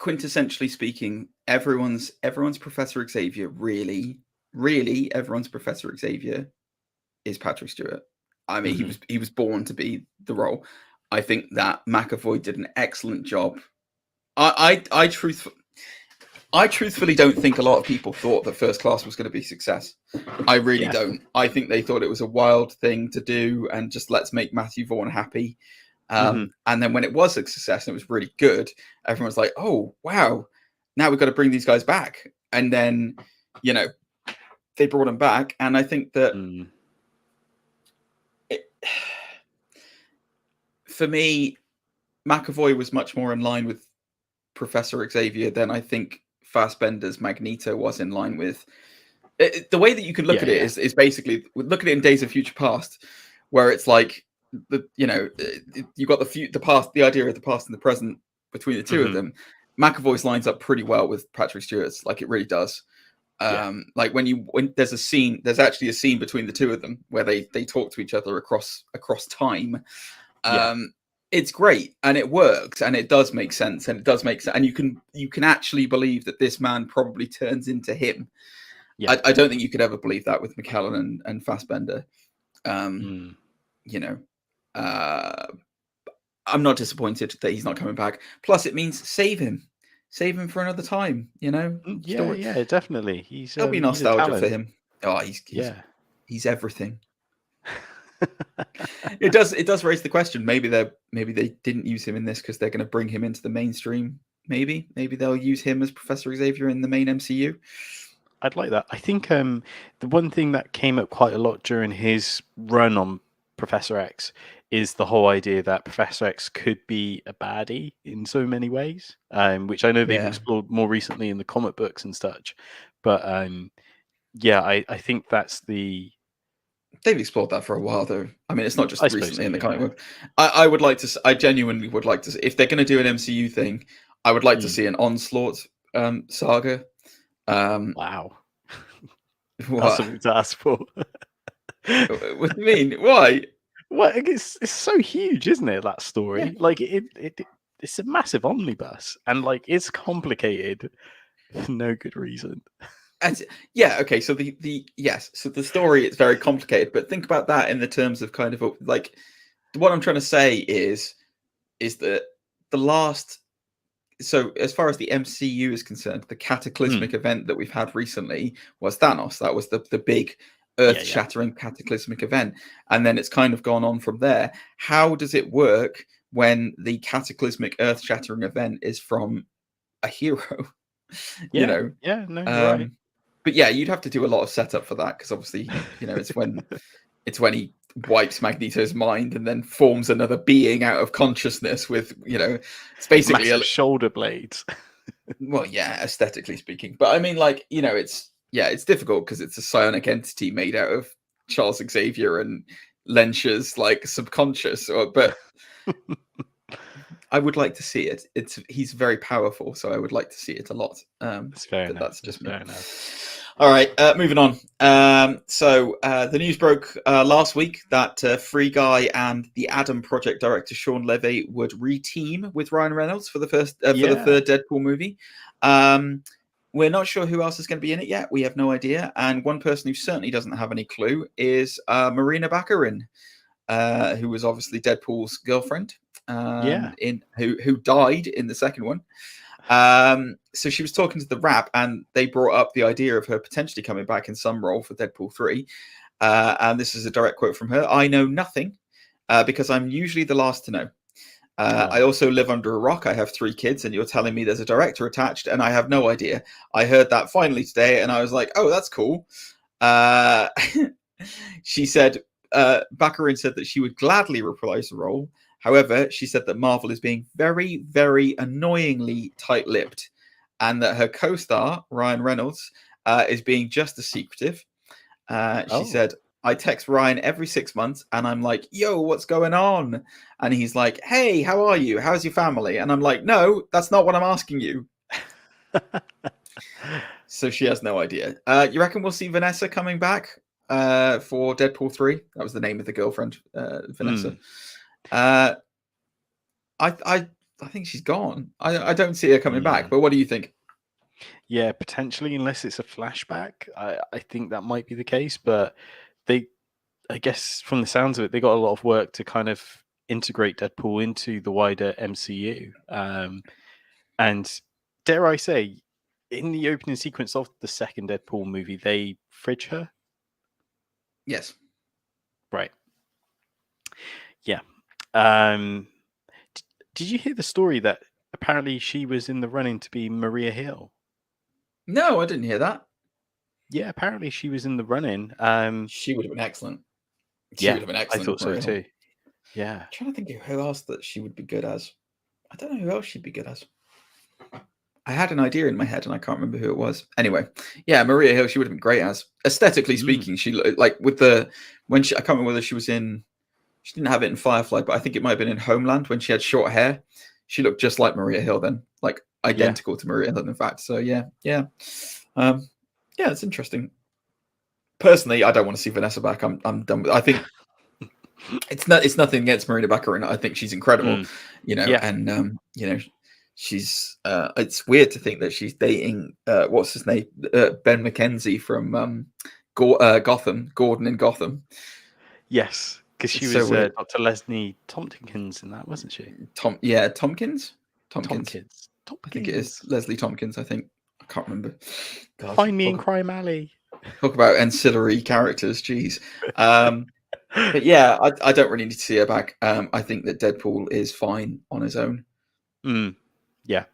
quintessentially speaking, everyone's Professor Xavier, really everyone's Professor Xavier is Patrick Stewart. I mean, he was born to be the role. I think that McAvoy did an excellent job. I truthfully don't think a lot of people thought that First Class was going to be a success. I really don't. I think they thought it was a wild thing to do and just let's make Matthew Vaughn happy. And then when it was a success and it was really good, everyone was like, oh, wow, now we've got to bring these guys back. And then, they brought them back. And I think that for me, McAvoy was much more in line with Professor Xavier than I think Fassbender's Magneto was in line with. The way that you can look at it is basically look at it in Days of Future Past, where it's like you've got the idea of the past and the present between the two of them. McAvoy's lines up pretty well with Patrick Stewart's, like it really does. Like when there's actually a scene between the two of them where they talk to each other across time. It's great and it works and it does make sense and and you can actually believe that this man probably turns into him. I don't think you could ever believe that with McKellen and Fassbender. I'm not disappointed that he's not coming back. Plus, it means save him for another time. Yeah, definitely. There'll be nostalgia for him. Oh, he's everything. It does raise the question. Maybe they didn't use him in this because they're going to bring him into the mainstream. Maybe they'll use him as Professor Xavier in the main MCU. I'd like that. I think the one thing that came up quite a lot during his run on Professor X is the whole idea that Professor X could be a baddie in so many ways, which I know they've explored more recently in the comic books and such. But I think that's the... They've explored that for a while, though. I mean, it's not just recently in the comic book. I genuinely would like to, if they're going to do an MCU thing, I would like to see an Onslaught saga. Wow. That's something to ask for. What do you mean? Why? Well, it's so huge, isn't it, that story? Yeah. Like, it's a massive omnibus, and, like, it's complicated for no good reason. Okay, so so the story is very complicated, but think about that in the terms of kind of like what I'm trying to say is that the last, so as far as the MCU is concerned, the cataclysmic event that we've had recently was Thanos. That was the big earth-shattering cataclysmic event, and then it's kind of gone on from there. How does it work when the cataclysmic earth-shattering event is from a hero? You know, yeah, no, you're right. But yeah, you'd have to do a lot of setup for that because obviously, you know, it's when he wipes Magneto's mind and then forms another being out of consciousness with, you know, it's basically massive shoulder blades. well, yeah, aesthetically speaking. But I mean, like, you know, it's difficult because it's a psionic entity made out of Charles Xavier and Lensha's like subconscious. But I would like to see it. He's very powerful, so I would like to see it a lot. That's fair enough. That's just me. Fair enough. All right, moving on. So the news broke last week that Free Guy and the Adam Project director Sean Levy would re-team with Ryan Reynolds for the first for the third Deadpool movie. We're not sure who else is going to be in it yet. We have no idea. And one person who certainly doesn't have any clue is Marina Baccarin, who was obviously Deadpool's girlfriend. Who died in the second one. So she was talking to the Wrap, and they brought up the idea of her potentially coming back in some role for Deadpool 3. And this is a direct quote from her. "I know nothing because I'm usually the last to know. I also live under a rock. I have 3 kids, and you're telling me there's a director attached, and I have no idea. I heard that finally today, and I was like, oh, that's cool." She said, Baccarin said that she would gladly reprise the role. However, she said that Marvel is being very, very annoyingly tight-lipped, and that her co-star, Ryan Reynolds, is being just as secretive. She said, "I text Ryan every 6 months, and I'm like, yo, what's going on?" And he's like, "Hey, how are you? How's your family?" And I'm like, "No, that's not what I'm asking you." So she has no idea. You reckon we'll see Vanessa coming back for Deadpool 3? That was the name of the girlfriend, Vanessa. I think she's gone. I don't see her coming back. But what do you think? Yeah, potentially, unless it's a flashback. I think that might be the case. But I guess from the sounds of it, they got a lot of work to kind of integrate Deadpool into the wider MCU. And dare I say, in the opening sequence of the second Deadpool movie, they fridge her. Yes. Right. Yeah. Did you hear the story that apparently she was in the running to be Maria Hill? No, I didn't hear that. Yeah, apparently she was in the running. She would have been excellent. She would have been excellent. I thought so too. Yeah. I'm trying to think of who else that she would be good as. I don't know who else she'd be good as. I had an idea in my head and I can't remember who it was. Anyway, yeah, Maria Hill, she would have been great as. Aesthetically speaking, she like with I can't remember whether she was in. She didn't have it in Firefly, but I think it might have been in Homeland when she had short hair. She looked just like Maria Hill then, like identical to Maria Hill, in fact. So yeah, it's interesting. Personally, I don't want to see Vanessa back. I'm done with it. I think it's nothing against Marina Baccarin. I think she's incredible, you know, and you know, she's it's weird to think that she's dating what's his name, Ben McKenzie from Gotham, Gordon in Gotham. Yes. Because she was Dr. Leslie Tompkins in that, wasn't she? Tompkins. I think it is Leslie Tompkins. I think I can't remember. God, Find me in Crime Alley. Talk about ancillary characters, jeez. But yeah, I don't really need to see her back. I think that Deadpool is fine on his own. Yeah,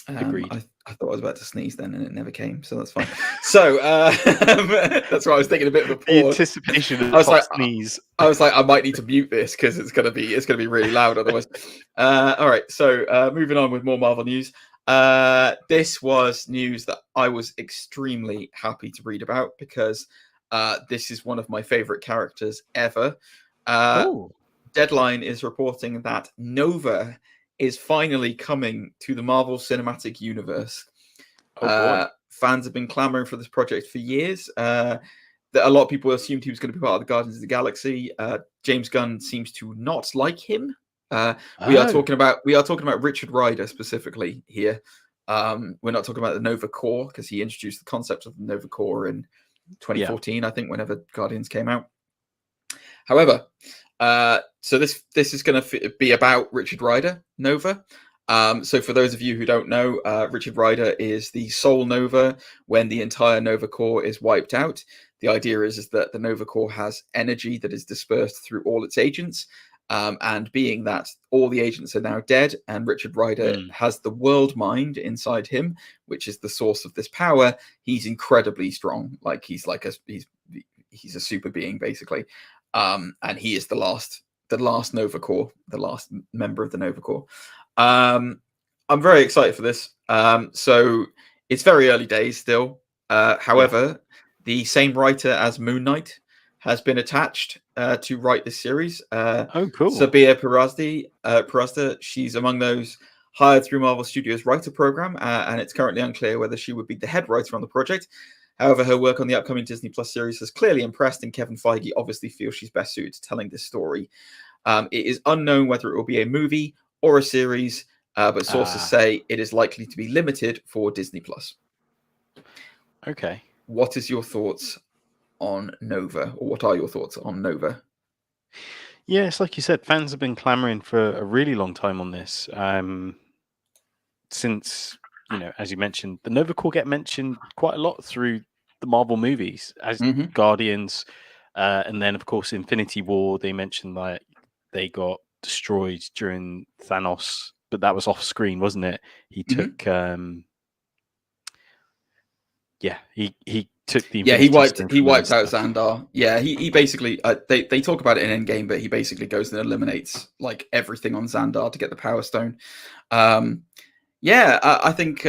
agreed. I thought I was about to sneeze then, and it never came, so that's fine. So that's why I was taking a bit of a pause. The anticipation of sneeze. I was like, I might need to mute this because it's gonna be really loud otherwise. All right, so moving on with more Marvel news. This was news that I was extremely happy to read about because this is one of my favorite characters ever. Deadline is reporting that Nova is finally coming to the Marvel Cinematic Universe. Fans have been clamoring for this project for years. A lot of people assumed he was going to be part of the Guardians of the Galaxy. James Gunn seems to not like him. We are talking about Richard Rider specifically here. We're not talking about the Nova Corps because he introduced the concept of the Nova Corps in 2014, I think, whenever Guardians came out. However, so this is going to be about Richard Rider, Nova. So for those of you who don't know, Richard Rider is the sole Nova when the entire Nova Corps is wiped out. The idea is that the Nova Corps has energy that is dispersed through all its agents, And being that all the agents are now dead and Richard Rider has the world mind inside him, which is the source of this power, he's incredibly strong. Like he's a super being basically, and he is the last Nova Corps, the last member of the Nova Corps. I'm very excited for this. So it's very early days still. However, the same writer as Moon Knight has been attached to write this series. Oh, cool. Sabia Perasta, she's among those hired through Marvel Studios' writer program, and it's currently unclear whether she would be the head writer on the project. However, her work on the upcoming Disney Plus series has clearly impressed, and Kevin Feige obviously feels she's best suited to telling this story. It is unknown whether it will be a movie or a series, but sources say it is likely to be limited for Disney Plus. Okay. What is your thoughts on Nova, or what are your thoughts on Nova? Yeah, it's like you said, fans have been clamoring for a really long time on this. Since, as you mentioned, the Nova Corps get mentioned quite a lot through the Marvel movies as Guardians. And then, of course, Infinity War, they mentioned that they got destroyed during Thanos, but that was off screen, wasn't it? He took, he took the he wiped out Xandar. Yeah, he basically they talk about it in Endgame, but he basically goes and eliminates like everything on Xandar to get the Power Stone. I think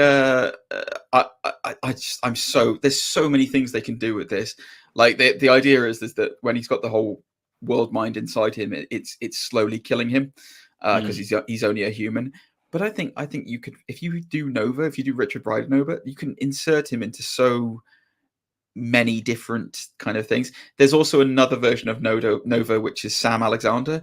there's so many things they can do with this. Like the idea is that when he's got the whole world mind inside him, it's slowly killing him because he's only a human. But I think you could, if you do Richard Rider Nova, you can insert him into so many different kind of things. There's also another version of Nova, which is Sam Alexander.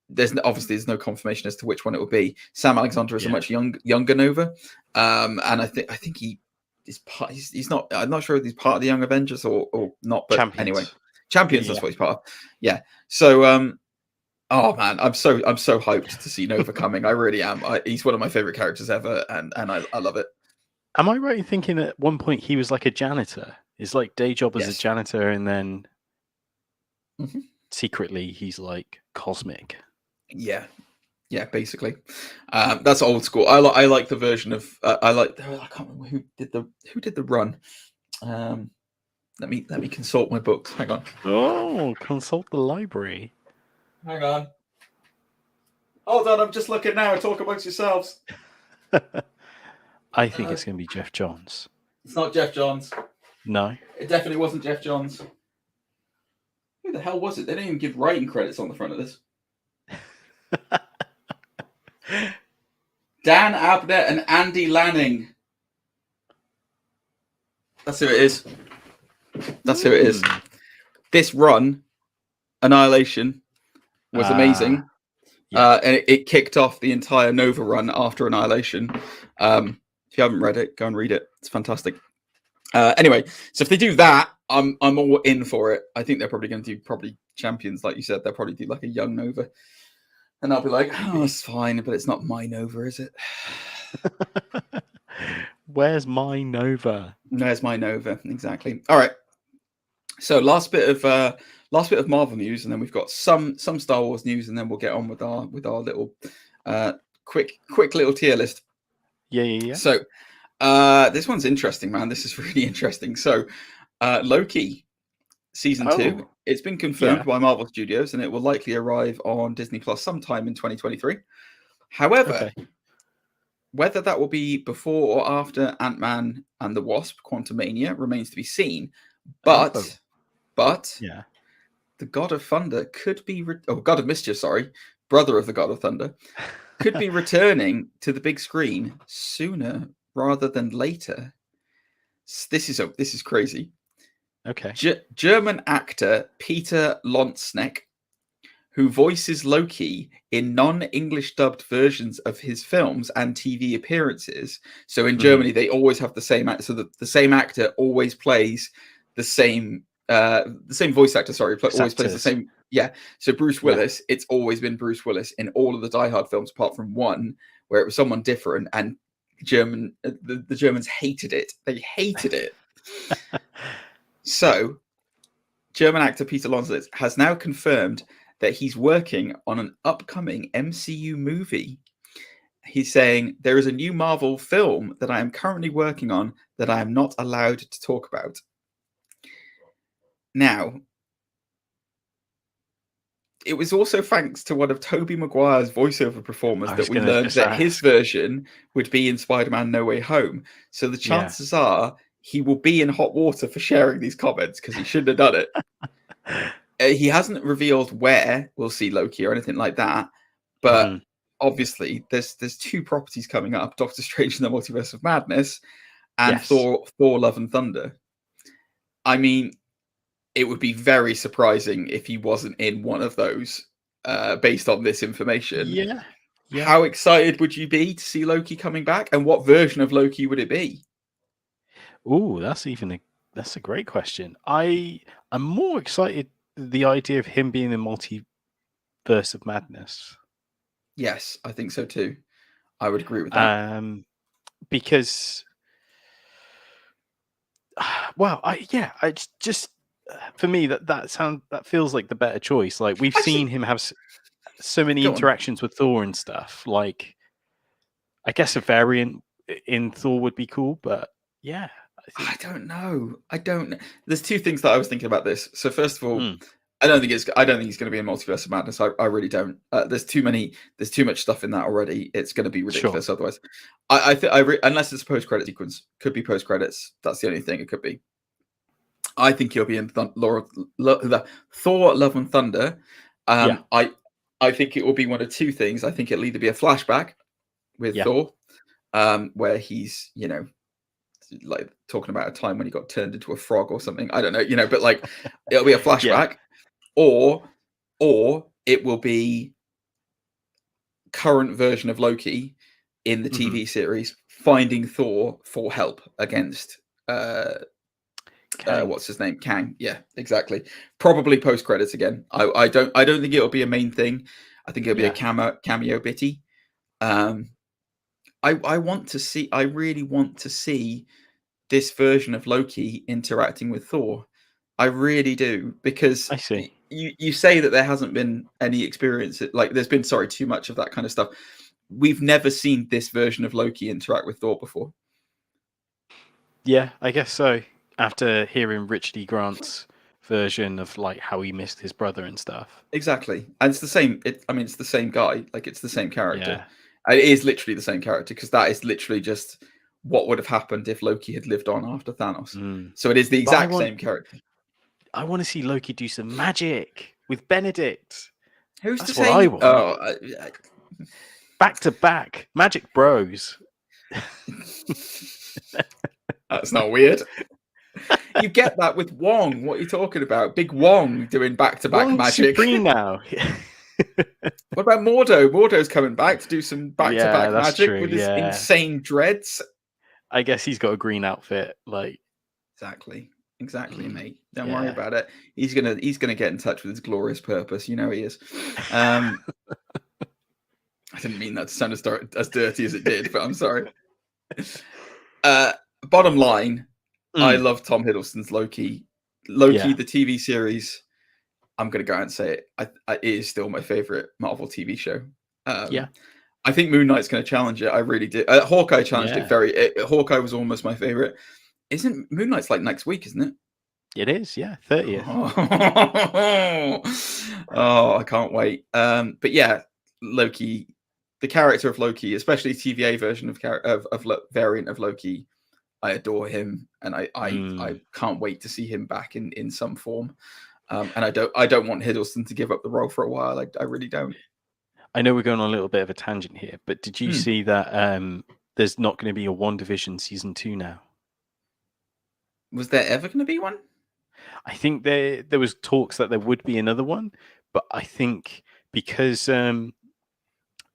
There's no confirmation as to which one it will be. Sam Alexander is a much younger Nova, and I think he is part. He's not. I'm not sure if he's part of the Young Avengers or not. But anyway, Champions. That's what he's part of. Yeah. So, oh man, I'm so hyped to see Nova coming. I really am. He's one of my favorite characters ever, and I love it. Am I right in thinking at one point he was like a janitor? His like day job as a janitor, and then secretly he's like cosmic. Yeah, basically. That's old school. I like the version of I can't remember who did the run. Let me consult my books. Hang on. Oh, consult the library. Hang on. Hold on, I'm just looking now. Talk amongst yourselves. I think it's going to be Jeff Johns. It's not Jeff Johns. No. It definitely wasn't Jeff Johns. Who the hell was it? They didn't even give writing credits on the front of this. Dan Abner and Andy Lanning. That's who it is. This run, Annihilation, was amazing. And it kicked off the entire Nova run after Annihilation. If you haven't read it, go and read it. It's fantastic. Anyway, so if they do that, I'm all in for it. I think they're probably going to do Champions, like you said. They'll probably do like a young Nova. And I'll be like, oh, it's fine, but it's not my Nova, is it? Where's my Nova? Where's my Nova? Exactly. All right. So last bit of Marvel news, and then we've got some Star Wars news, and then we'll get on with our little quick little tier list. Yeah. So this one's interesting, man. This is really interesting. So Loki season 2. It's been confirmed by Marvel Studios, and it will likely arrive on Disney Plus sometime in 2023. However, whether that will be before or after Ant-Man and the Wasp: Quantumania remains to be seen. But the God of Thunder could be God of Mischief, sorry, brother of the God of Thunder, could be returning to the big screen sooner rather than later. This is crazy. Okay. German actor Peter Lontzneck, who voices Loki in non-English dubbed versions of his films and TV appearances. So in Germany, they always have the same actor. So the same actor always plays the same voice actor. Sorry, always plays the same. Yeah. So Bruce Willis, it's always been Bruce Willis in all of the Die Hard films, apart from one where it was someone different, and the Germans hated it. They hated it. So, German actor Peter Lontzneck has now confirmed that he's working on an upcoming MCU movie. He's saying, there is a new Marvel film that I am currently working on that I am not allowed to talk about. Now, it was also thanks to one of Tobey Maguire's voiceover performers that we learned that his version would be in Spider-Man No Way Home. So the chances are he will be in hot water for sharing these comments because he shouldn't have done it. He hasn't revealed where we'll see Loki or anything like that. But obviously, there's two properties coming up, Doctor Strange and the Multiverse of Madness and Thor Love and Thunder. I mean, it would be very surprising if he wasn't in one of those based on this information. Yeah. How excited would you be to see Loki coming back? And what version of Loki would it be? Oh, that's a great question. I am more excited the idea of him being in Multiverse of Madness. Yes, I think so too. I would agree with that. Because, well, I just for me that feels like the better choice. Like we've seen him have so many interactions with Thor and stuff. Like, I guess a variant in Thor would be cool, but yeah. I don't know. There's two things that I was thinking about this. So first of all, I don't think he's going to be in Multiverse of Madness. I really don't. There's too much stuff in that already. It's going to be ridiculous otherwise. Unless it's a post-credit sequence, could be post-credits. That's the only thing it could be. I think he'll be in the Thor Love and Thunder. I think it will be one of two things. I think it'll either be a flashback with Thor, where he's, like talking about a time when he got turned into a frog or something. I don't know, but like it'll be a flashback, or it will be current version of Loki in the TV series finding Thor for help against what's his name? Kang. Yeah, exactly. Probably post credits again. I don't think it'll be a main thing. I think it'll be a cameo bitty. I really want to see this version of Loki interacting with Thor. I really do, because I see. You say that there hasn't been any experience, like there's been too much of that kind of stuff. We've never seen this version of Loki interact with Thor before. Yeah, I guess so. After hearing Richard E. Grant's version of like how he missed his brother and stuff. Exactly. And it's the same. It's the same guy. Like it's the same character. Yeah. It is literally the same character, because that is literally just what would have happened if Loki had lived on after Thanos. So it is the exact same character. I want to see Loki do some magic with Benedict. Who's to say? Back to back Magic Bros. That's not weird. You get that with Wong. What are you talking about? Big Wong doing back-to-back magic. Supreme now. What about Mordo? Mordo's coming back to do some back-to-back magic with his insane dreads. I guess he's got a green outfit. Like exactly, mate. Don't worry about it. He's gonna get in touch with his glorious purpose. You know he is. I didn't mean that to sound as dirty as it did, but I'm sorry. Bottom line. I love Tom Hiddleston's Loki. The TV series, I'm going to go out and say it. It is still my favorite Marvel TV show. I think Moon Knight's going to challenge it. I really did. Hawkeye challenged it Hawkeye was almost my favorite. Isn't Moon Knight's like next week, isn't it? It is, 30th. Oh, I can't wait. But yeah, Loki, the character of Loki, especially TVA version of variant of Loki, I adore him, and I can't wait to see him back in some form. And I don't want Hiddleston to give up the role for a while. I really don't. I know we're going on a little bit of a tangent here, but did you see that there's not going to be a WandaVision season 2 now? Was there ever going to be one? I think there was talks that there would be another one, but I think because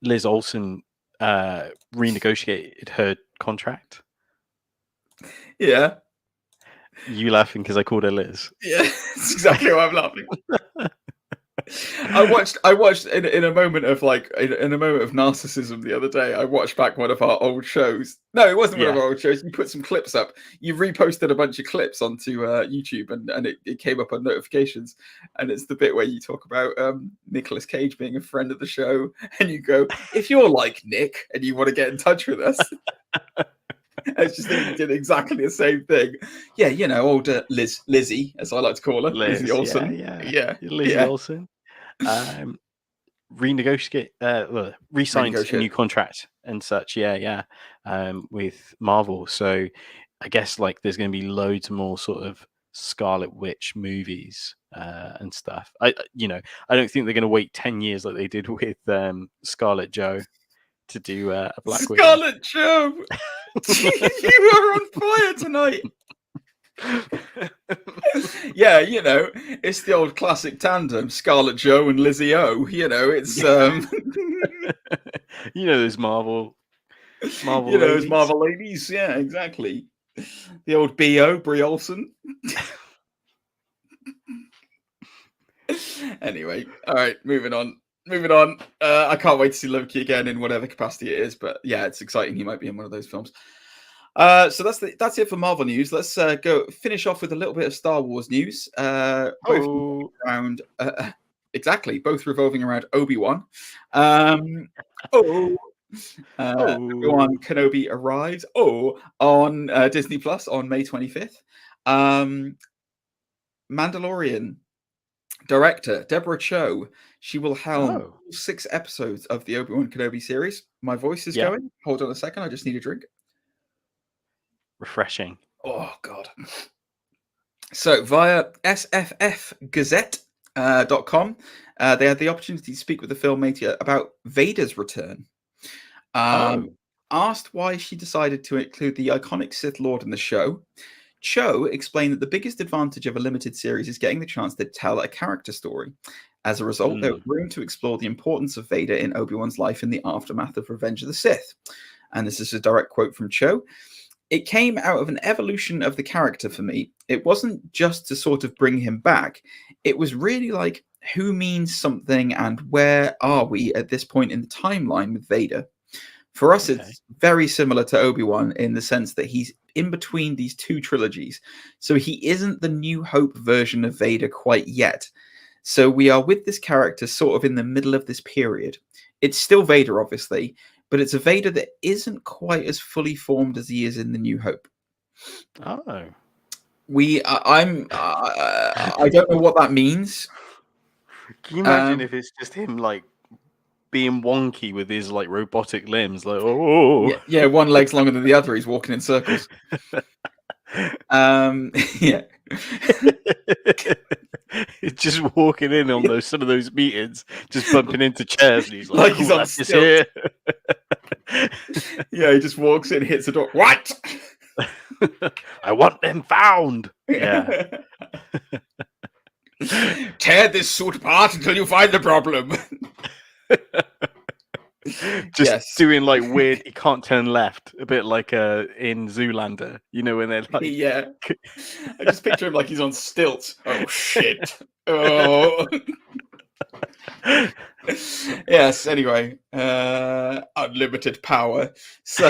Liz Olsen renegotiated her contract. Yeah. You laughing because I called her Liz? Yeah, that's exactly why I'm laughing. I watched in a moment of in a moment of narcissism the other day. I watched back one of our old shows. No, it wasn't one of our old shows. You put some clips up. You reposted a bunch of clips onto YouTube, and it came up on notifications. And it's the bit where you talk about Nicolas Cage being a friend of the show, and you go, "If you're like Nick and you want to get in touch with us." I was just thinking, did exactly the same thing. Yeah, you know, old Lizzie, as I like to call her, Lizzie Olsen. Lizzie Olsen. Renegotiate, re-signed a new contract and such. With Marvel. So I guess like there's going to be loads more sort of Scarlet Witch movies and stuff. I don't think they're going to wait 10 years like they did with Scarlet Joe to do a Black Widow. Scarlet Joe, you are on fire tonight. Yeah, you know, it's the old classic tandem, Scarlet Joe and Lizzie O. You know, it's those Marvel those Marvel ladies. Yeah, exactly. The old B.O. Brie Olsen. Anyway, all right, moving on. I can't wait to see Loki again in whatever capacity it is, but yeah, it's exciting. He might be in one of those films. So that's it for Marvel news. Let's go finish off with a little bit of Star Wars news. Both revolving around Obi-Wan. Obi-Wan Kenobi arrives on Disney Plus on May 25th. Mandalorian director Deborah Chow, she will helm 6 episodes of the Obi-Wan Kenobi series. My voice is going. Hold on a second, I just need a drink. Refreshing. Oh God. So via sffgazette.com, they had the opportunity to speak with the filmmaker about Vader's return. Asked why she decided to include the iconic Sith Lord in the show, Cho explained that the biggest advantage of a limited series is getting the chance to tell a character story. As a result, there was room to explore the importance of Vader in Obi-Wan's life in the aftermath of Revenge of the Sith. And this is a direct quote from Cho. It came out of an evolution of the character for me. It wasn't just to sort of bring him back. It was really like, who means something and where are we at this point in the timeline with Vader? For us, it's very similar to Obi-Wan in the sense that he's in between these 2 trilogies. So he isn't the New Hope version of Vader quite yet. So we are with this character sort of in the middle of this period. It's still Vader, obviously, but it's a Vader that isn't quite as fully formed as he is in the New Hope. I don't know what that means. Can you imagine if it's just him like being wonky with his like robotic limbs, like yeah, one leg's longer than the other. He's walking in circles. Just walking in on some of those meetings, just bumping into chairs, and he's like he's on stilts. Yeah, he just walks in, hits the door. What? I want them found. Yeah. Tear this suit apart until you find the problem. Just doing like weird, he can't turn left, a bit like in Zoolander, you know, when they're like, I just picture him like he's on stilts. Oh shit. Oh. Yes, anyway, unlimited power. So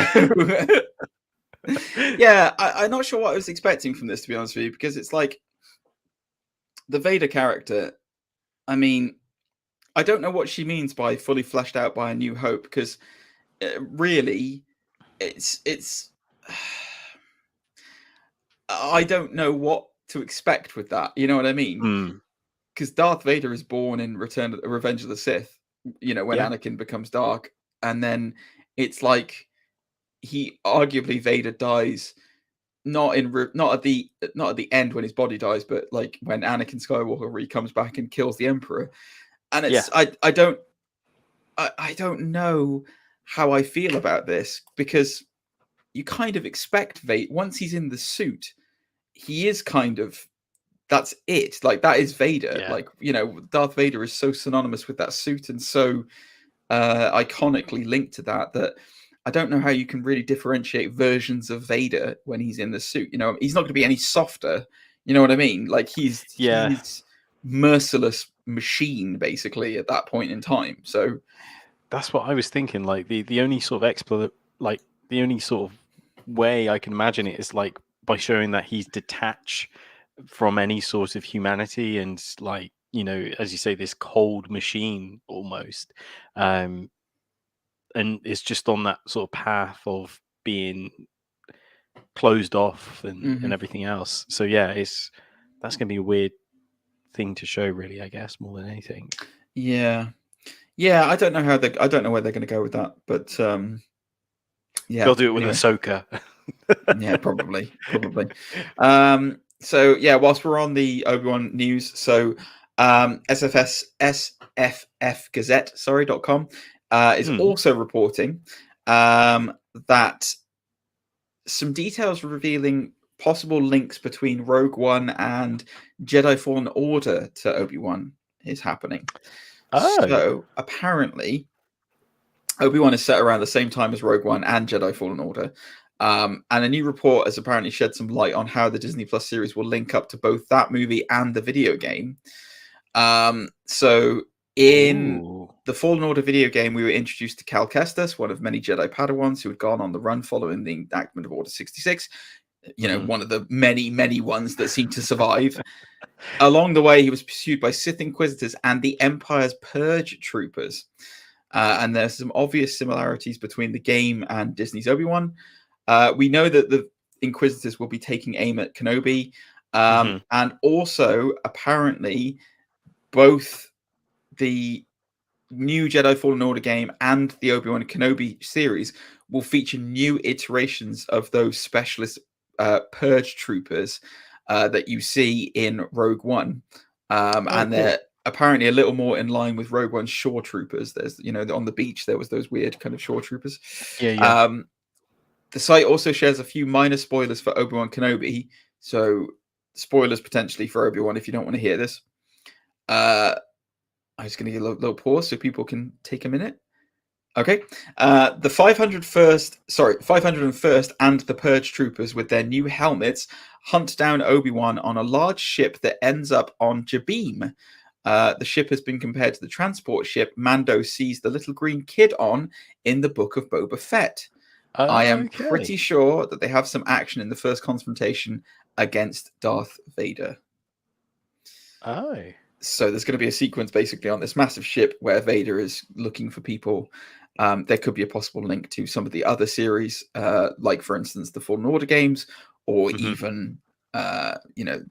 yeah, I'm not sure what I was expecting from this, to be honest with you, because it's like the Vader character. I mean, I don't know what she means by fully fleshed out by A New Hope, because really, it's. I don't know what to expect with that. You know what I mean? Because Darth Vader is born in Revenge of the Sith. You know, when Anakin becomes dark, and then it's like Vader dies. Not at the end when his body dies, but like when Anakin Skywalker really comes back and kills the Emperor. And it's I don't know how I feel about this, because you kind of expect Vader once he's in the suit, he is kind of, that's it. Like that is Vader. Yeah. Like, you know, Darth Vader is so synonymous with that suit and so iconically linked to that I don't know how you can really differentiate versions of Vader when he's in the suit. You know, he's not going to be any softer. You know what I mean? Like he's merciless machine basically at that point in time. So that's what I was thinking. Like the only sort of the only sort of way I can imagine it is like by showing that he's detached from any sort of humanity and like, you know, as you say, this cold machine almost. And it's just on that sort of path of being closed off and everything else. So yeah, that's gonna be a weird thing to show, really, I guess, more than anything. Yeah. I don't know where they're going to go with that, but yeah, they'll do it with Ahsoka. Yeah, probably. So yeah, whilst we're on the Obi-Wan news, so sffgazette.com is also reporting that some details revealing possible links between Rogue One and Jedi Fallen Order to Obi-Wan is happening. So apparently Obi-Wan is set around the same time as Rogue One and Jedi Fallen Order. And a new report has apparently shed some light on how the Disney Plus series will link up to both that movie and the video game. So in the Fallen Order video game, we were introduced to Cal Kestis, one of many Jedi Padawans who had gone on the run following the enactment of Order 66. You know, one of the many, many ones that seemed to survive. Along the way, he was pursued by Sith Inquisitors and the Empire's Purge Troopers. And there's some obvious similarities between the game and Disney's Obi-Wan. We know that the Inquisitors will be taking aim at Kenobi. And also, apparently, both the new Jedi Fallen Order game and the Obi-Wan Kenobi series will feature new iterations of those specialist Purge Troopers that you see in Rogue One. And they're apparently a little more in line with Rogue One's Shore Troopers. There's, you know, on the beach, there was those weird kind of Shore Troopers. The site also shares a few minor spoilers for Obi-Wan Kenobi. So spoilers potentially for Obi-Wan if you don't want to hear this. I'm just going to give a little pause so people can take a minute. Okay. The 501st and the Purge Troopers with their new helmets hunt down Obi-Wan on a large ship that ends up on Jabim. The ship has been compared to the transport ship Mando sees the little green kid on in the Book of Boba Fett. I am pretty sure that they have some action in the first confrontation against Darth Vader. So there's going to be a sequence basically on this massive ship where Vader is looking for people. There could be a possible link to some of the other series, like, for instance, the Fallen Order games, or even, you know,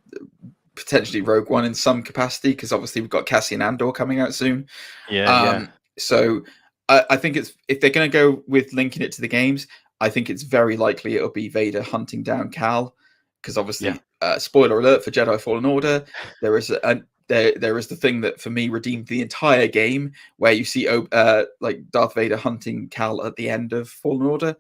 potentially Rogue One in some capacity, because obviously we've got Cassian Andor coming out soon. So I think if they're going to go with linking it to the games, I think it's very likely it'll be Vader hunting down Cal, because obviously, spoiler alert for Jedi Fallen Order, there is there is the thing that for me redeemed the entire game, where you see like Darth Vader hunting Cal at the end of Fallen Order.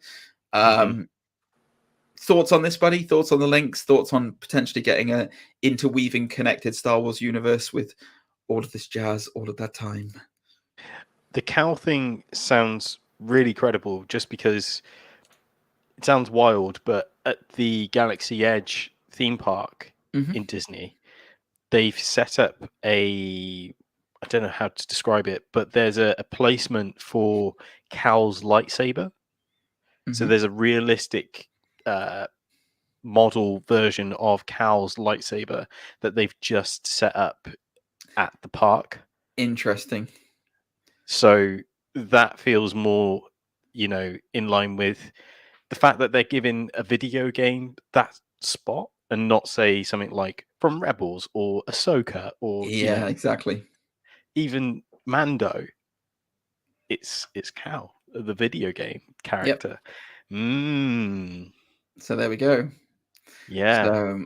Thoughts on this, buddy? Thoughts on the links? Thoughts on potentially getting a interweaving, connected Star Wars universe with all of this jazz all of that time? The Cal thing sounds really credible, just because it sounds wild, but at the Galaxy Edge theme park in Disney, they've set up I don't know how to describe it, but there's a placement for Cal's lightsaber. So there's a realistic model version of Cal's lightsaber that they've just set up at the park. Interesting. So that feels more, you know, in line with the fact that they're giving a video game that spot, and not say something like from Rebels or Ahsoka or exactly, even Mando. It's Cal, the video game character. So there we go. So,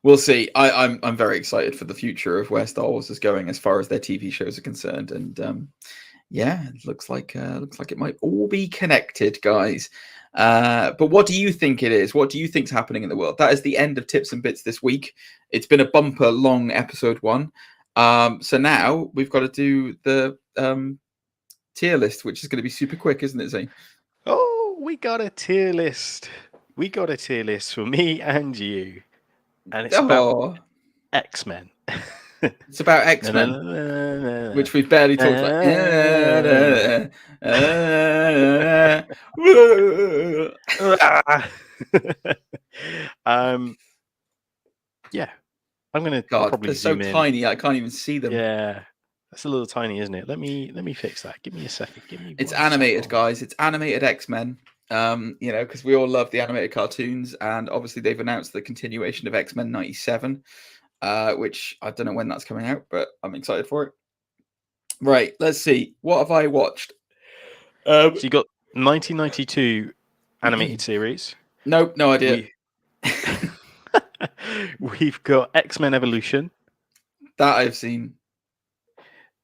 we'll see. I'm very excited for the future of where Star Wars is going as far as their TV shows are concerned, and it looks like it might all be connected, guys. But what do you think it is? What do you think's happening in the world? That is the end of Tips and Bits this week. It's been a bumper long episode 1. So now we've got to do the tier list, which is going to be super quick, isn't it, Zane? Oh, we got a tier list. We got a tier list for me and you. And it's about X-Men. It's about X-Men, which we've barely talked about. Yeah, I'm gonna God, probably they're so zoom in. tiny. I can't even see them. Yeah, that's a little tiny, isn't it? Let me fix that. Give me a second. Give me. It's one animated, second. guys. It's animated X-Men. You know, because we all love the animated cartoons, and obviously they've announced the continuation of X-Men '97, which I don't know when that's coming out, but I'm excited for it. Right, let's see. What have I watched? So you got 1992 animated series. Nope, no idea. We've got X-Men Evolution. That I've seen.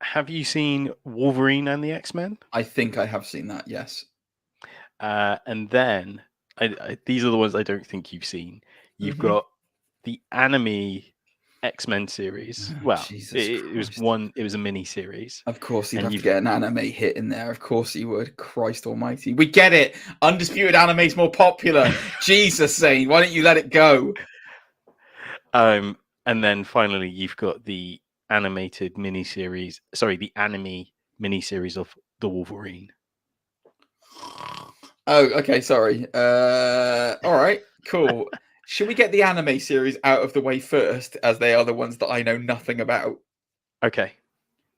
Have you seen Wolverine and the X-Men? I think I have seen that, yes. And then, these are the ones I don't think you've seen. You've got the anime X-Men series. Well, it was a mini series. Of course, you'd have to get an anime hit in there. Of course you would. Christ almighty. We get it. Undisputed Anime's more popular. Jesus, Zane, why don't you let it go? And then finally, you've got the animated miniseries. Sorry, the anime miniseries of the Wolverine. Oh, okay. Sorry. All right. Cool. Should we get the anime series out of the way first, as they are the ones that I know nothing about? Okay.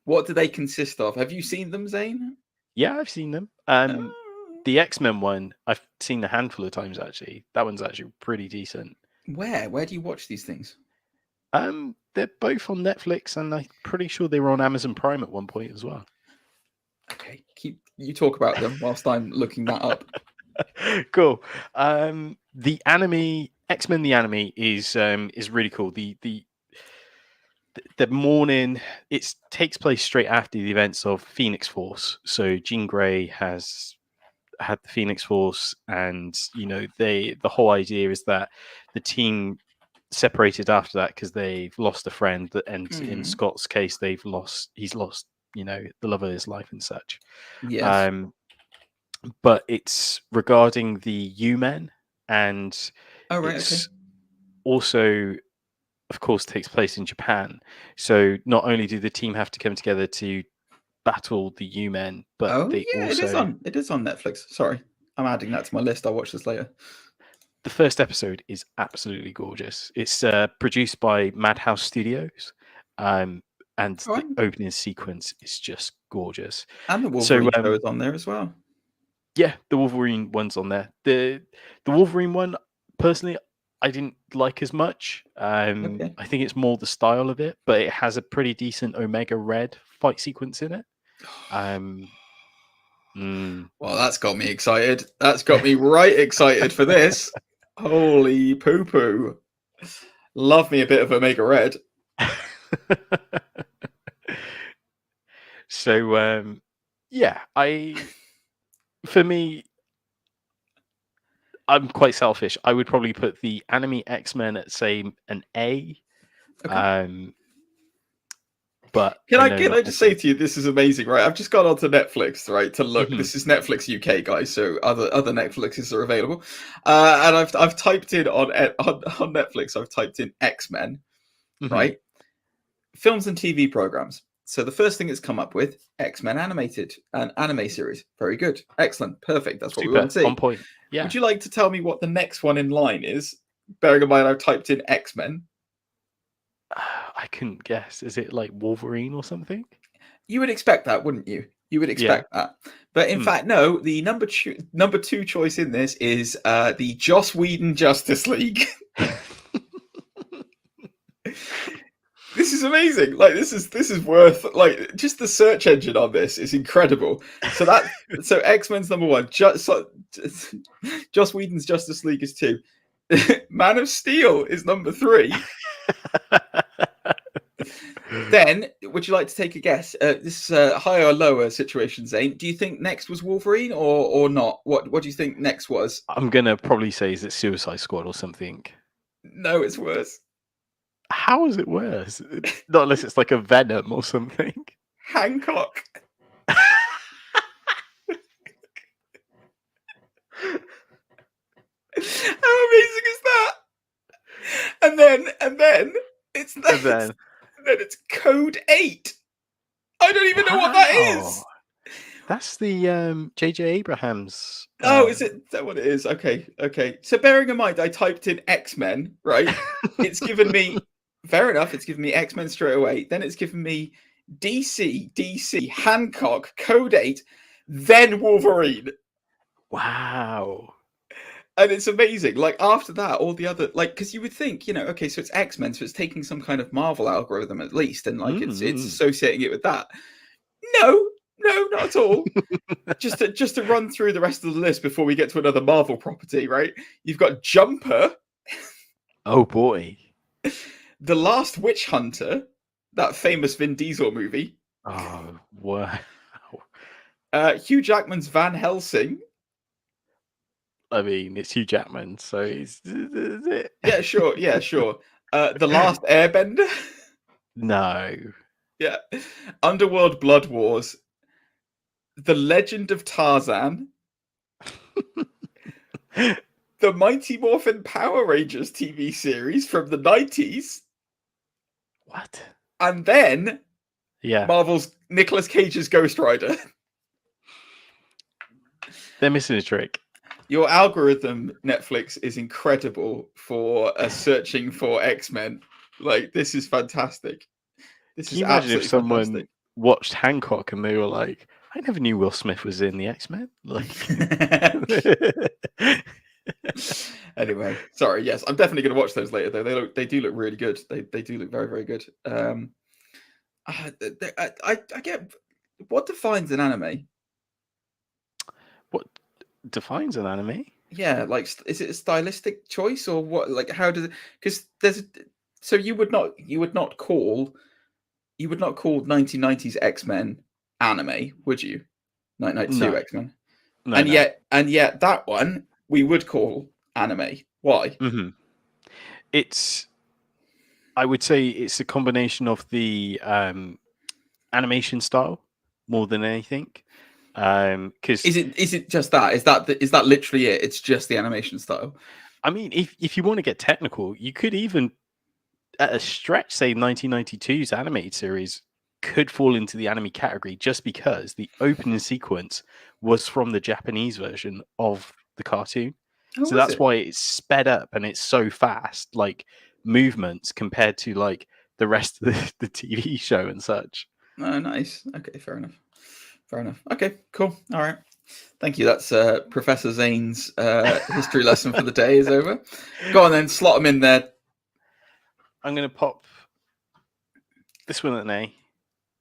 What do they consist of? Have you seen them, Zane? Yeah, I've seen them. The X-Men one, I've seen a handful of times, actually. That one's actually pretty decent. Where? Where do you watch these things? They're both on Netflix, and I'm pretty sure they were on Amazon Prime at one point as well. Okay, you talk about them whilst I'm looking that up. Cool. The anime X-Men the anime is really cool. The morning it takes place straight after the events of Phoenix Force. So Jean Grey has had the Phoenix Force, and you know the whole idea is that the team separated after that because they've lost a friend, and in Scott's case he's lost the love of his life and such. Yes. But it's regarding the U-Men, and it's also, of course, takes place in Japan. So not only do the team have to come together to battle the U-Men, but also it is on Netflix. Sorry, I'm adding that to my list. I'll watch this later. The first episode is absolutely gorgeous. It's produced by Madhouse Studios, and the opening sequence is just gorgeous. And the Wolverine show is on there as well. Yeah, the Wolverine one's on there. The Wolverine one, personally, I didn't like as much. I think it's more the style of it, but it has a pretty decent Omega Red fight sequence in it. Well, that's got me excited. That's got me right excited for this. Holy poo-poo. Love me a bit of Omega Red. So, yeah, for me, I'm quite selfish. I would probably put the anime X-Men at, say, an A. Okay. But can I just say to you, this is amazing, right? I've just gone onto Netflix, right, to look. This is Netflix UK, guys, so other Netflixes are available. And I've typed in on Netflix, I've typed in X-Men, right? Films and TV programs. So the first thing it's come up with, X-Men animated, an anime series. Very good. Excellent. Perfect. That's what we want to see. On point. Yeah. Would you like to tell me what the next one in line is? Bearing in mind I've typed in X-Men. I couldn't guess. Is it like Wolverine or something? You would expect that, wouldn't you? You would expect that. But in fact, no, the number two choice in this is the Joss Whedon Justice League. This is amazing. Like this is worth, like, just the search engine on this is incredible. So X-Men's number one. Joss Whedon's Justice League is 2. Man of Steel is number 3. Then, would you like to take a guess? This is a higher or lower situation, Zane. Do you think next was Wolverine or not? What do you think next was? I'm gonna probably say, is it Suicide Squad or something? No, it's worse. How is it worse? Not unless it's like a Venom or something. Hancock. How amazing is that? And then it's next. then it's Code 8. I don't even know what that is. That's the J.J. Abrams. Oh, is that what it is? Okay. So bearing in mind, I typed in X-Men, right? It's given me, fair enough, it's given me X-Men straight away. Then it's given me DC, Hancock, Code 8, then Wolverine. Wow. And it's amazing. Like, after that, all the other, like, because you would think, okay, so it's X-Men, so it's taking some kind of Marvel algorithm at least, and like it's associating it with that. No, not at all. just to run through the rest of the list before we get to another Marvel property, right? You've got Jumper. Oh boy. The Last Witch Hunter, that famous Vin Diesel movie. Oh wow. Hugh Jackman's Van Helsing. I mean, it's Hugh Jackman, so is it? Yeah, sure. The Last Airbender. No. Yeah. Underworld Blood Wars. The Legend of Tarzan. The Mighty Morphin Power Rangers TV series from the 90s. What? And then Yeah. Marvel's Nicolas Cage's Ghost Rider. They're missing a trick. Your algorithm, Netflix, is incredible for searching for X-Men. Like, this is fantastic. Can you imagine if someone watched Hancock and they were like, I never knew Will Smith was in the X-Men? Like... Anyway, sorry. Yes, I'm definitely going to watch those later, though. They do look really good. They do look very, very good. I get, what defines an anime? What defines an anime? Yeah, like, is it a stylistic choice or what? Like, how does it? Because so you would not call 1990s X-Men anime, would you? 1992 No. X-Men. No, and yet that one we would call anime. Why? Mm-hmm. I would say it's a combination of the animation style more than anything. Because is it just that? Is that literally it? It's just the animation style. I mean, if you want to get technical, you could even at a stretch say 1992's animated series could fall into the anime category just because the opening sequence was from the Japanese version of the cartoon. So that's why it's sped up and it's so fast, like movements compared to like the rest of the TV show and such. Oh, nice. Okay, fair enough. Okay, cool. All right. Thank you. That's Professor Zane's history lesson for the day is over. Go on then, slot them in there. I'm going to pop this one at an A, and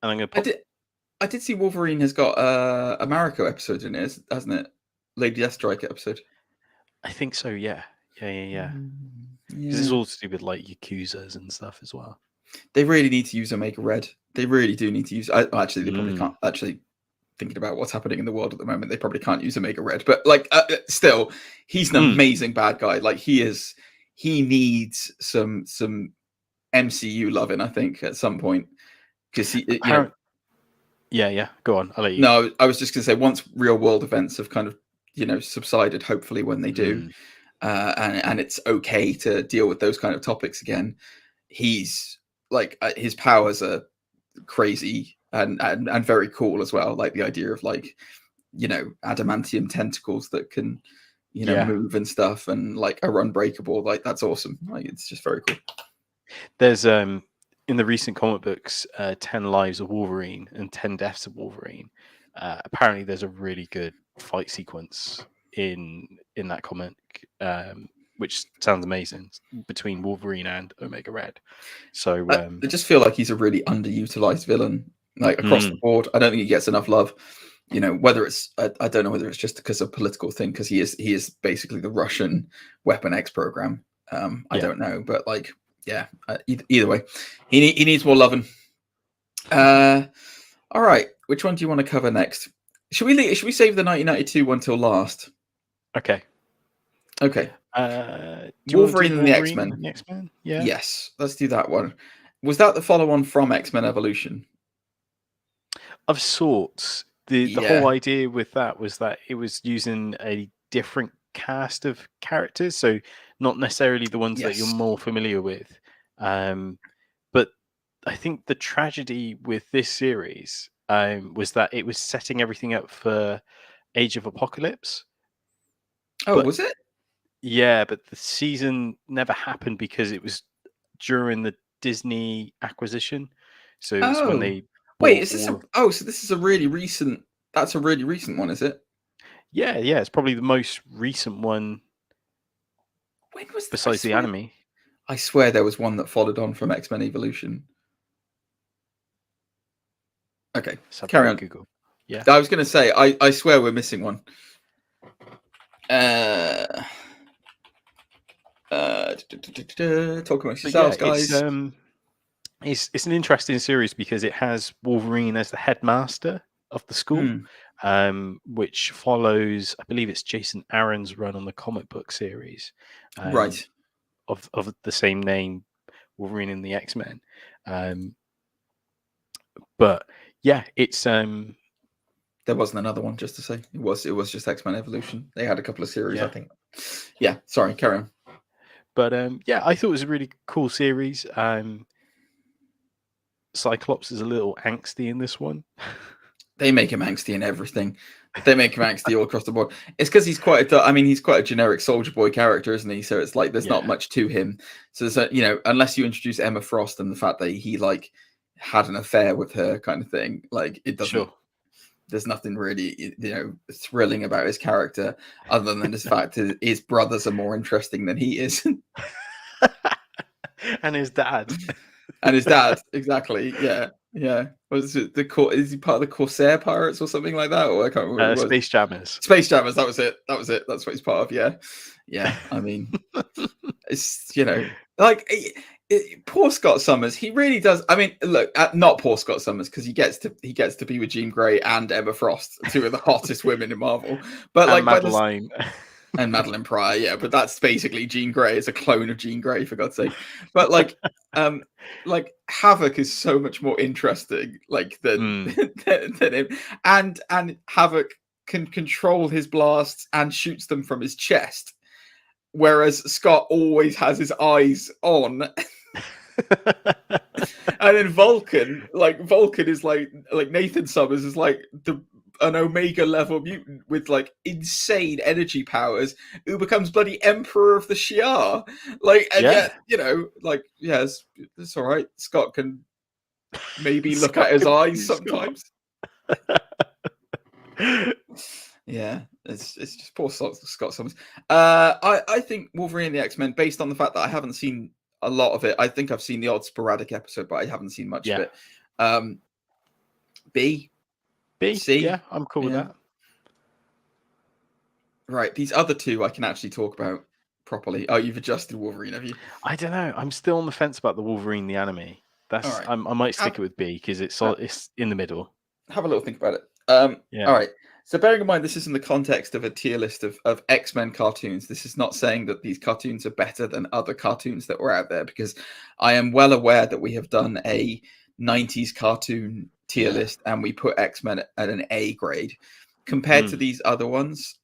I'm going to pop... I did see Wolverine has got a Mariko episode in it, hasn't it? Lady Deathstrike episode. I think so, yeah. Because it's all to do with like Yakuzas and stuff as well. They really need to use Omega Red. They really do need to use... Actually, they probably can't. Actually, thinking about what's happening in the world at the moment, they probably can't use Omega Red. But like, still, he's an amazing bad guy. Like, he needs some MCU loving, I think, at some point. Because he... Yeah. Go on. I'll let you. No, I was just going to say, once real world events have kind of, subsided, hopefully when they do, and it's okay to deal with those kind of topics again, he's like, his powers are crazy and very cool as well. Like the idea of like, adamantium tentacles that can, move and stuff and like are unbreakable. Like that's awesome. Like it's just very cool. There's in the recent comic books, 10 Lives of Wolverine and 10 Deaths of Wolverine. Apparently, there's a really good fight sequence in that comic, which sounds amazing, between Wolverine and Omega Red. So I just feel like he's a really underutilized villain, like across the board. I don't think he gets enough love. Whether it's I don't know whether it's just because of political thing, because he is basically the Russian Weapon X program. I don't know, but like. Yeah, either way, he needs more loving. All right, which one do you want to cover next? Should we save the 1992 one till last? Okay. Wolverine and the X-Men. Yeah. Yes, let's do that one. Was that the follow-on from X-Men Evolution? Of sorts. The whole idea with that was that it was using a different cast of characters, so not necessarily the ones that you're more familiar with, but I think the tragedy with this series was that it was setting everything up for Age of Apocalypse. Oh, But was it? yeah, but the season never happened because it was during the Disney acquisition. So it's when Oh, they wait, bought is this all a? of... Oh, so this is a really recent. That's a really recent one, is it? Yeah, it's probably the most recent one When was besides the anime. I swear there was one that followed on from X-Men Evolution. Okay, carry on. Google. Yeah. I was going to say, I swear we're missing one. Talk amongst yourselves, guys. It's an interesting series because it has Wolverine as the headmaster of the school, which follows, I believe it's Jason Aaron's run on the comic book series, right, of the same name, Wolverine and the X-Men. But yeah, it's there wasn't another one, just to say. It was just X-Men Evolution. They had a couple of series, Yeah. I think. Yeah, sorry, carry on. But yeah, I thought it was a really cool series. Cyclops is a little angsty in this one. They make him angsty in everything. They make him angsty all across the board. It's because he's quite a generic Soldier Boy character, isn't he? So it's like there's not much to him. So there's unless you introduce Emma Frost and the fact that he like had an affair with her kind of thing, like it doesn't. Sure. There's nothing really, thrilling about his character other than this fact that his brothers are more interesting than he is. And his dad. And his dad, exactly. Yeah. Was it is he part of the Corsair Pirates or something like that? Or I can't remember. Space Jammers. Space Jammers. That was it. That's what he's part of. Yeah. I mean, it's poor Scott Summers. He really does. I mean, look, not poor Scott Summers because he gets to be with Jean Grey and Emma Frost, two of the hottest women in Marvel. But and Madeline. And Madeline Pryor, yeah, but that's basically Jean Grey. It's a clone of Jean Grey, for God's sake. But like Havoc is so much more interesting, than him. And Havoc can control his blasts and shoots them from his chest, whereas Scott always has his eyes on. And then Vulcan is like Nathan Summers is like an Omega level mutant with like insane energy powers who becomes bloody Emperor of the Shi'ar. It's all right. Scott can maybe look at his eyes sometimes. Yeah, it's just poor Scott Summers. I think Wolverine and the X-Men, based on the fact that I haven't seen a lot of it. I think I've seen the odd sporadic episode, but I haven't seen much of it. B, C, yeah, I'm cool with that. Right, these other two I can actually talk about properly. Oh, you've adjusted Wolverine, have you? I don't know. I'm still on the fence about the Wolverine the anime. That's right. I might stick it with B because it's in the middle. Have a little think about it. All right. So bearing in mind this is in the context of a tier list of X-Men cartoons, this is not saying that these cartoons are better than other cartoons that were out there, because I am well aware that we have done a 90s cartoon tier list and we put X-Men at an A grade. Compared to these other ones,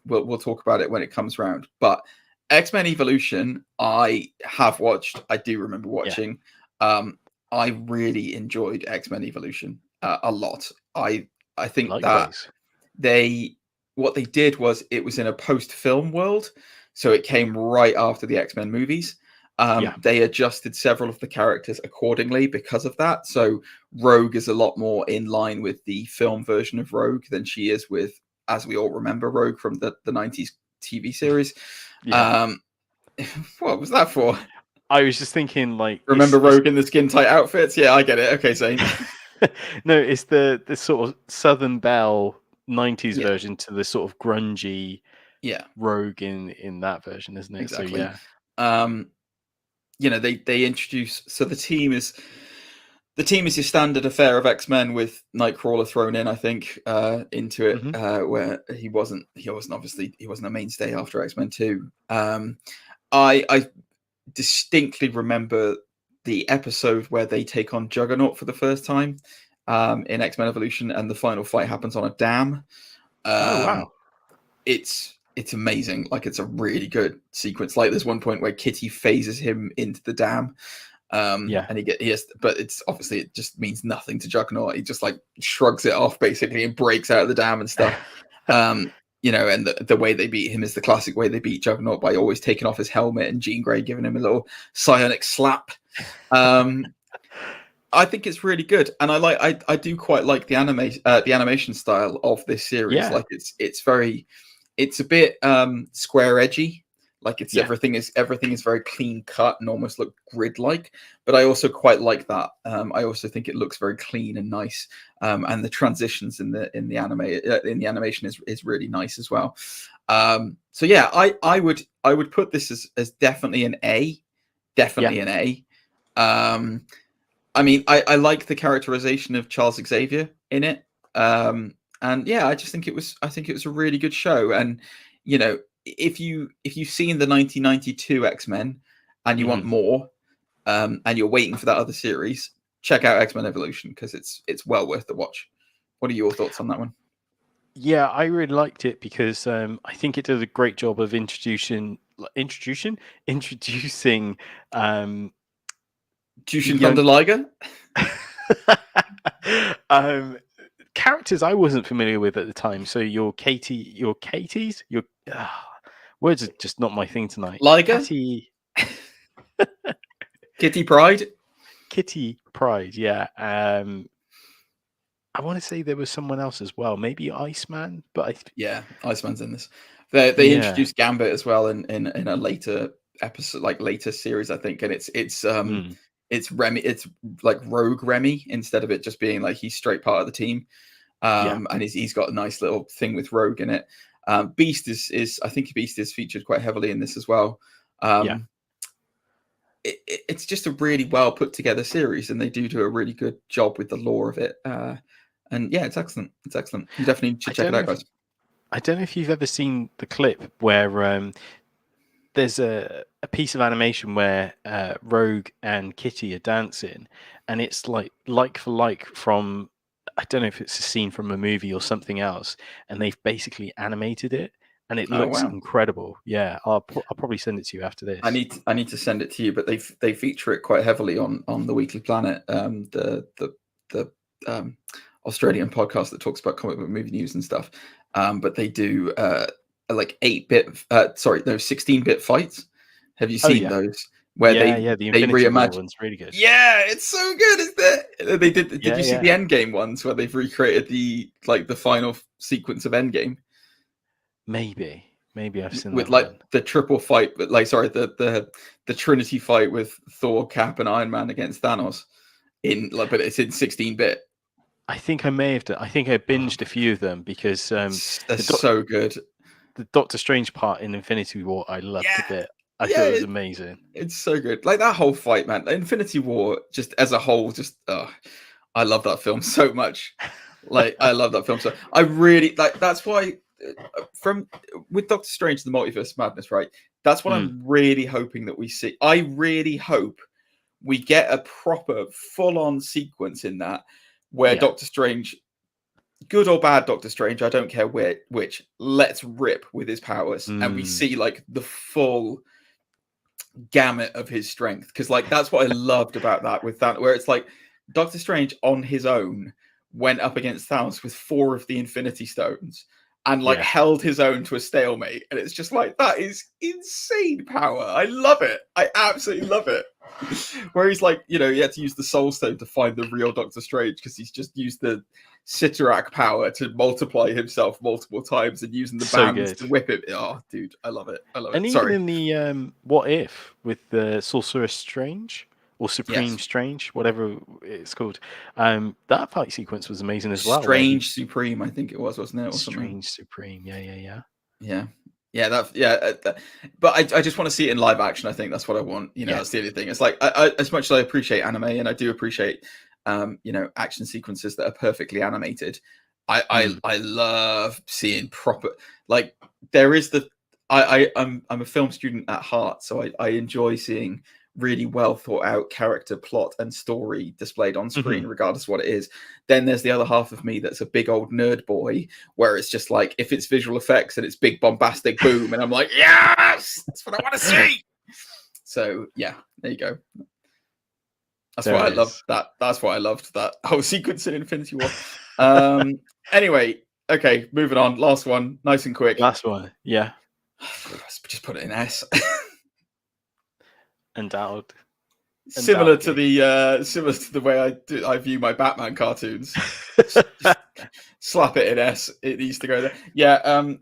we'll talk about it when it comes around. But X-Men Evolution, I have watched. I do remember watching. I really enjoyed X-Men Evolution a lot. I think Likewise. that what they did was it was in a post-film world, so it came right after the X-Men movies. They adjusted several of the characters accordingly because of that. So Rogue is a lot more in line with the film version of Rogue than she is with, as we all remember, Rogue from the 90s TV series. What was that for? I was just thinking, remember Rogue in the skin tight outfits? Yeah, I get it. Okay, Zane. No, it's the sort of Southern Belle 90s version to the sort of grungy Rogue in that version, isn't it? Exactly. So they introduce, so the team is your standard affair of X-Men with Nightcrawler thrown in, I think, into it, where he wasn't a mainstay after X-Men 2. I distinctly remember the episode where they take on Juggernaut for the first time in X-Men Evolution, and the final fight happens on a dam. wow. It's amazing. Like, it's a really good sequence. Like, there's one point where Kitty phases him into the dam. And he has, but it's obviously it just means nothing to Juggernaut. He just like shrugs it off basically and breaks out of the dam and stuff. You know, and the way they beat him is the classic way they beat Juggernaut, by always taking off his helmet and Jean Grey giving him a little psionic slap. I think it's really good, and I do quite like the animation style of this series. Yeah. Like it's a bit square edgy. Like everything is very clean cut and almost look grid like. But I also quite like that. I also think it looks very clean and nice. And the transitions in the animation is really nice as well. So yeah, I would put this as definitely an A. Definitely an A. I mean, I like the characterization of Charles Xavier in it. And yeah, I think it was a really good show. And you know, if you've seen the 1992 X-Men and you want more, and you're waiting for that other series, check out X-Men Evolution, because it's well worth the watch. What are your thoughts on that one? Yeah, I really liked it because I think it did a great job of introducing Jushin Thunder Liger? Characters I wasn't familiar with at the time. So your Katie's, words are just not my thing tonight. Liger? Kitty Pryde? Kitty Pryde, yeah. I want to say there was someone else as well, maybe Iceman, but yeah, Iceman's in this. They introduced Gambit as well in a later episode, like later series, I think, and it's Remy, it's like Rogue Remy instead of it just being like he's straight part of the team. And he's got a nice little thing with Rogue in it. Beast is I think Beast is featured quite heavily in this as well. It's just a really well put together series, and they do a really good job with the lore of it. And yeah, it's excellent. It's excellent. You definitely should check it out, guys. I don't know if you've ever seen the clip where there's a piece of animation where Rogue and Kitty are dancing, and it's like for like from, I don't know if it's a scene from a movie or something else, and they've basically animated it, and it looks incredible. Yeah, I'll probably send it to you after this. I need to send it to you, but they feature it quite heavily on the Weekly Planet, the Australian podcast that talks about comic book movie news and stuff. But they do like 16-bit fights. Have you seen those? Where the Infinity War one's really good. Yeah, it's so good, isn't it? They did. Did you see the Endgame ones where they've recreated the final sequence of Endgame? Maybe I've seen with that the triple fight, but the Trinity fight with Thor, Cap, and Iron Man against Thanos but it's in 16-bit. I think I may have done. I think I binged a few of them because they're so good. The Doctor Strange part in Infinity War, I loved a bit. I thought it was amazing. It's so good. Like that whole fight, man. Infinity War, just as a whole, I love that film so much. Like I love that film so. I really like. That's why with Doctor Strange, the Multiverse Madness, right? That's what I'm really hoping that we see. I really hope we get a proper, full-on sequence in that where Doctor Strange, good or bad Doctor Strange, I don't care which, let's rip with his powers, and we see like the full gamut of his strength, because like that's what I loved about that, with that, where it's like Doctor Strange on his own went up against Thanos with 4 of the Infinity Stones and held his own to a stalemate, and it's just like, that is insane power. I love it. I absolutely love it. Where he's like, he had to use the Soul Stone to find the real Doctor Strange, because he's just used the Sitarak power to multiply himself multiple times and using the bands to whip it. Oh, dude, I love it. And even in the What If with the Sorcerer Strange or Supreme Strange, whatever it's called, that fight sequence was amazing as well. Strange Supreme, I think it was, wasn't it? Or Strange Supreme, yeah. But I just want to see it in live action. I think that's what I want. That's the only thing. It's like I as much as I appreciate anime, and I do appreciate action sequences that are perfectly animated, I love seeing proper, like, there is I'm a film student at heart, so I enjoy seeing really well thought out character, plot, and story displayed on screen, regardless of what it is. Then there's the other half of me that's a big old nerd boy, where it's just like, if it's visual effects and it's big bombastic boom, and I'm like, yes, that's what I want to see. So yeah, there you go. That's There why I it loved is. that. That's why I loved that whole sequence in Infinity War. Anyway, okay, moving on. Last one, nice and quick. Last one, yeah, Just put it in S. undoubted. Similar to the way I view my Batman cartoons. Just slap it in S. It needs to go there. Yeah.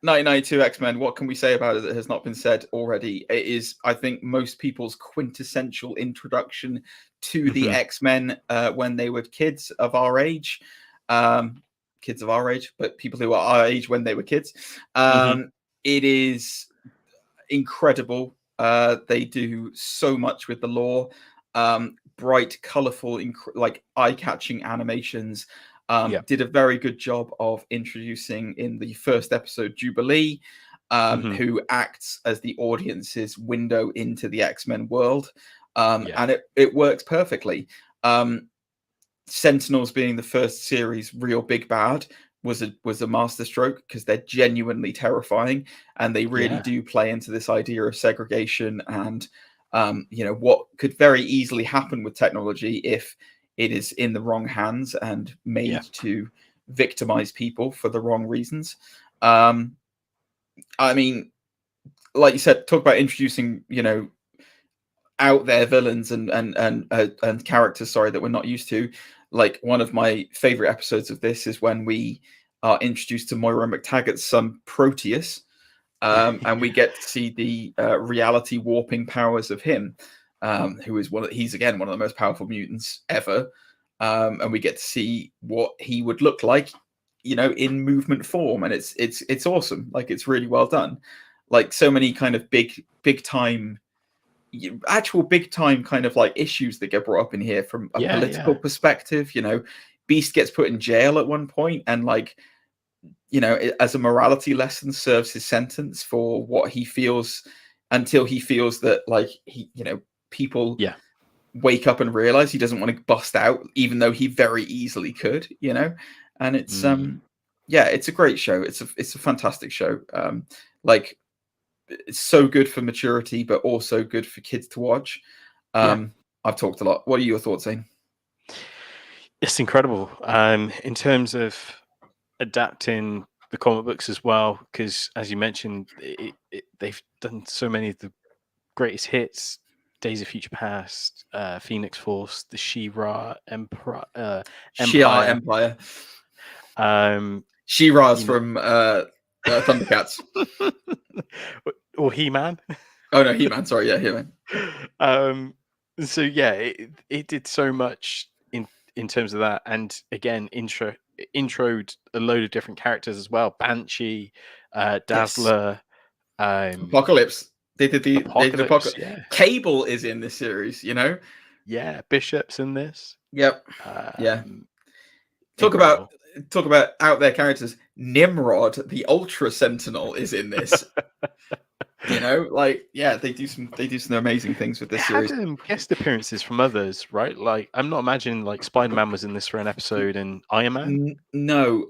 1992 X-Men. What can we say about it that has not been said already? It is, I think, most people's quintessential introduction to the X-Men when they were kids of our age. Kids of our age, but people who are our age when they were kids. It is incredible. They do so much with the lore. Bright, colorful, like eye-catching animations. Did a very good job of introducing in the first episode Jubilee, who acts as the audience's window into the X-Men world. And it works perfectly. Sentinels being the first series real big bad was a masterstroke, because they're genuinely terrifying, and they really do play into this idea of segregation and what could very easily happen with technology if it is in the wrong hands and made to victimize people for the wrong reasons. I mean, like you said, talk about introducing out there villains and characters, sorry, that we're not used to. Like, one of my favorite episodes of this is when we are introduced to Moira McTaggart's son Proteus, and we get to see the reality warping powers of him, who is he's again one of the most powerful mutants ever, and we get to see what he would look like, in movement form, and it's awesome. Like, it's really well done. Like, so many kind of big time kind of like issues that get brought up in here from a political perspective. Beast gets put in jail at one point, and like, as a morality lesson, serves his sentence for what he feels, until he feels that, like, people wake up and realize he doesn't want to bust out, even though he very easily could, and it's it's a great show. It's a fantastic show. Like, it's so good for maturity, but also good for kids to watch. I've talked a lot. What are your thoughts, Zane? It's incredible. In terms of adapting the comic books as well, because as you mentioned, they've done so many of the greatest hits: Days of Future Past, Phoenix Force, the She-Ra Empire. Empire. She-Ra's from Thundercats. Or He-Man. Oh no, He-Man. Sorry, yeah, He-Man. So yeah, it did so much in terms of that, and again, introed a load of different characters as well. Banshee, Dazzler, Apocalypse. They did the Apocalypse. Cable is in this series, Yeah, Bishop's in this. Yep. Talk about out there characters. Nimrod, the Ultra Sentinel, is in this. They do some amazing things with this series. Had guest appearances from others, right? Like, I'm not imagining like Spider-Man was in this for an episode, and Iron Man. No,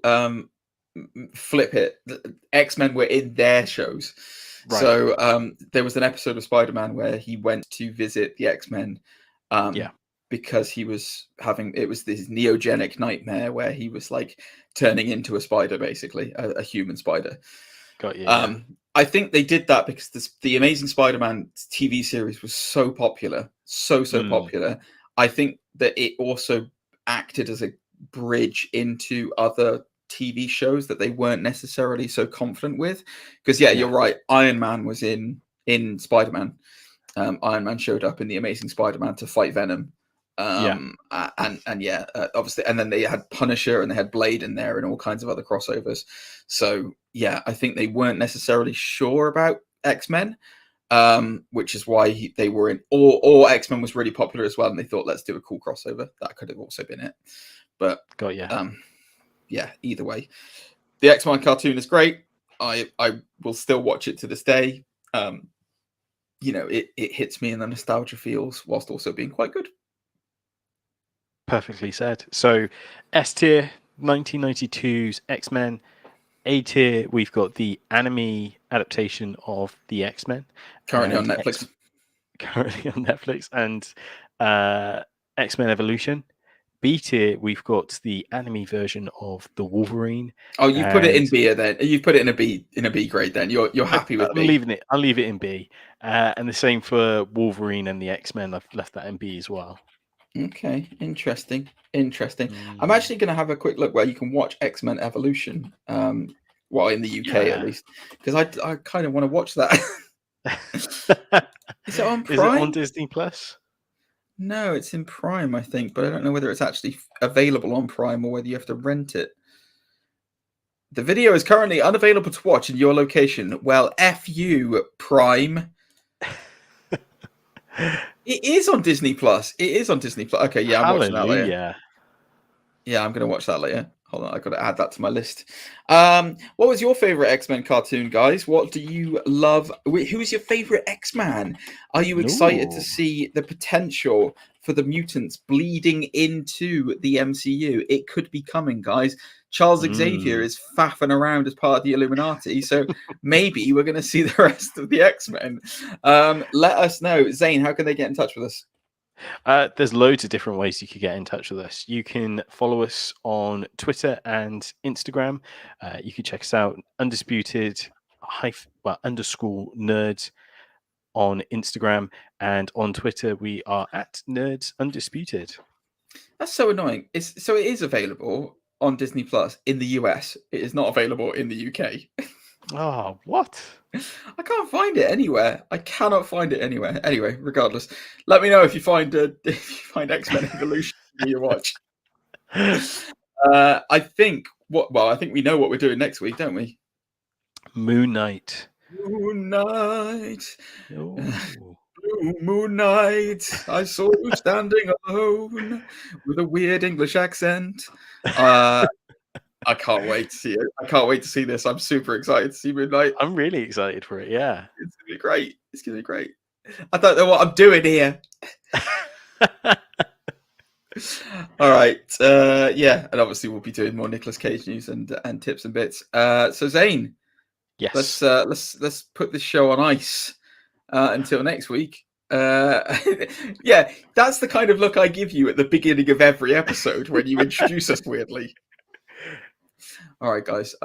flip it. The X-Men were in their shows. Right. So there was an episode of Spider-Man where he went to visit the X-Men. Because he was this neogenic nightmare where he was like turning into a spider, basically a human spider. Got you. I think they did that because the Amazing Spider-Man TV series was so popular, so popular. I think that it also acted as a bridge into other TV shows that they weren't necessarily so confident with. Because you're right. Iron Man was in Spider-Man. Iron Man showed up in the Amazing Spider-Man to fight Venom. Obviously, and then they had Punisher and they had Blade in there and all kinds of other crossovers. So I think they weren't necessarily sure about X-Men, which is why they were in, or X-Men was really popular as well, and they thought, let's do a cool crossover. That could have also been it, but got you. Either way, the X-Men cartoon is great. I will still watch it to this day. It hits me in the nostalgia feels whilst also being quite good. Perfectly said. So S tier, 1992's X-Men. A tier, we've got the anime adaptation of the X-Men. Currently on Netflix. And X-Men Evolution. B tier, we've got the anime version of the Wolverine. Oh, you put it in and B then. You put it in a B grade then. You're happy with I'm B. leaving it. I'll leave it in B. And the same for Wolverine and the X-Men. I've left that in B as well. Okay, interesting. I'm actually going to have a quick look where you can watch X-Men Evolution. Well, in the UK at least, because I kind of want to watch that. Is it on Prime? Is it on Disney Plus? No, it's in Prime, I think, but I don't know whether it's actually available on Prime or whether you have to rent it. The video is currently unavailable to watch in your location. Well, F you, Prime. It is on Disney Plus. Okay, yeah, I'm watching that later. Yeah, I'm going to watch that later. Hold on, I've got to add that to my list. What was your favorite X-Men cartoon, guys? What do you love? Who's your favorite X-Man? Are you excited to see the potential for the mutants bleeding into the MCU? It could be coming, guys. Charles Xavier is faffing around as part of the Illuminati, so maybe we're going to see the rest of the X-Men. Let us know. Zane, how can they get in touch with us? There's loads of different ways you could get in touch with us. You can follow us on Twitter and Instagram. You can check us out, undisputed _ nerds on Instagram, and on Twitter we are at Nerds Undisputed. That's so annoying. It is available on Disney Plus in the US. It is not available in the UK. Oh, what? I can't find it anywhere. I cannot find it anywhere. Anyway, regardless, let me know if you find X-Men Evolution you watch. I think we know what we're doing next week, don't we? Moon Knight. Moon Knight. Moon Knight. I saw you standing alone with a weird English accent. I can't wait to see it. I can't wait to see this. I'm super excited to see Moon Knight. I'm really excited for it. Yeah, it's gonna be great. It's gonna be great. I don't know what I'm doing here. All right. Yeah, and obviously we'll be doing more Nicolas Cage news and tips and bits. So Zane, yes, let's put this show on ice until next week. Yeah, that's the kind of look I give you at the beginning of every episode when you introduce us weirdly. All right, guys.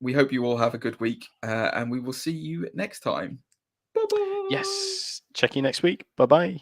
We hope you all have a good week, and we will see you next time. Bye-bye. Yes. Check you next week. Bye-bye.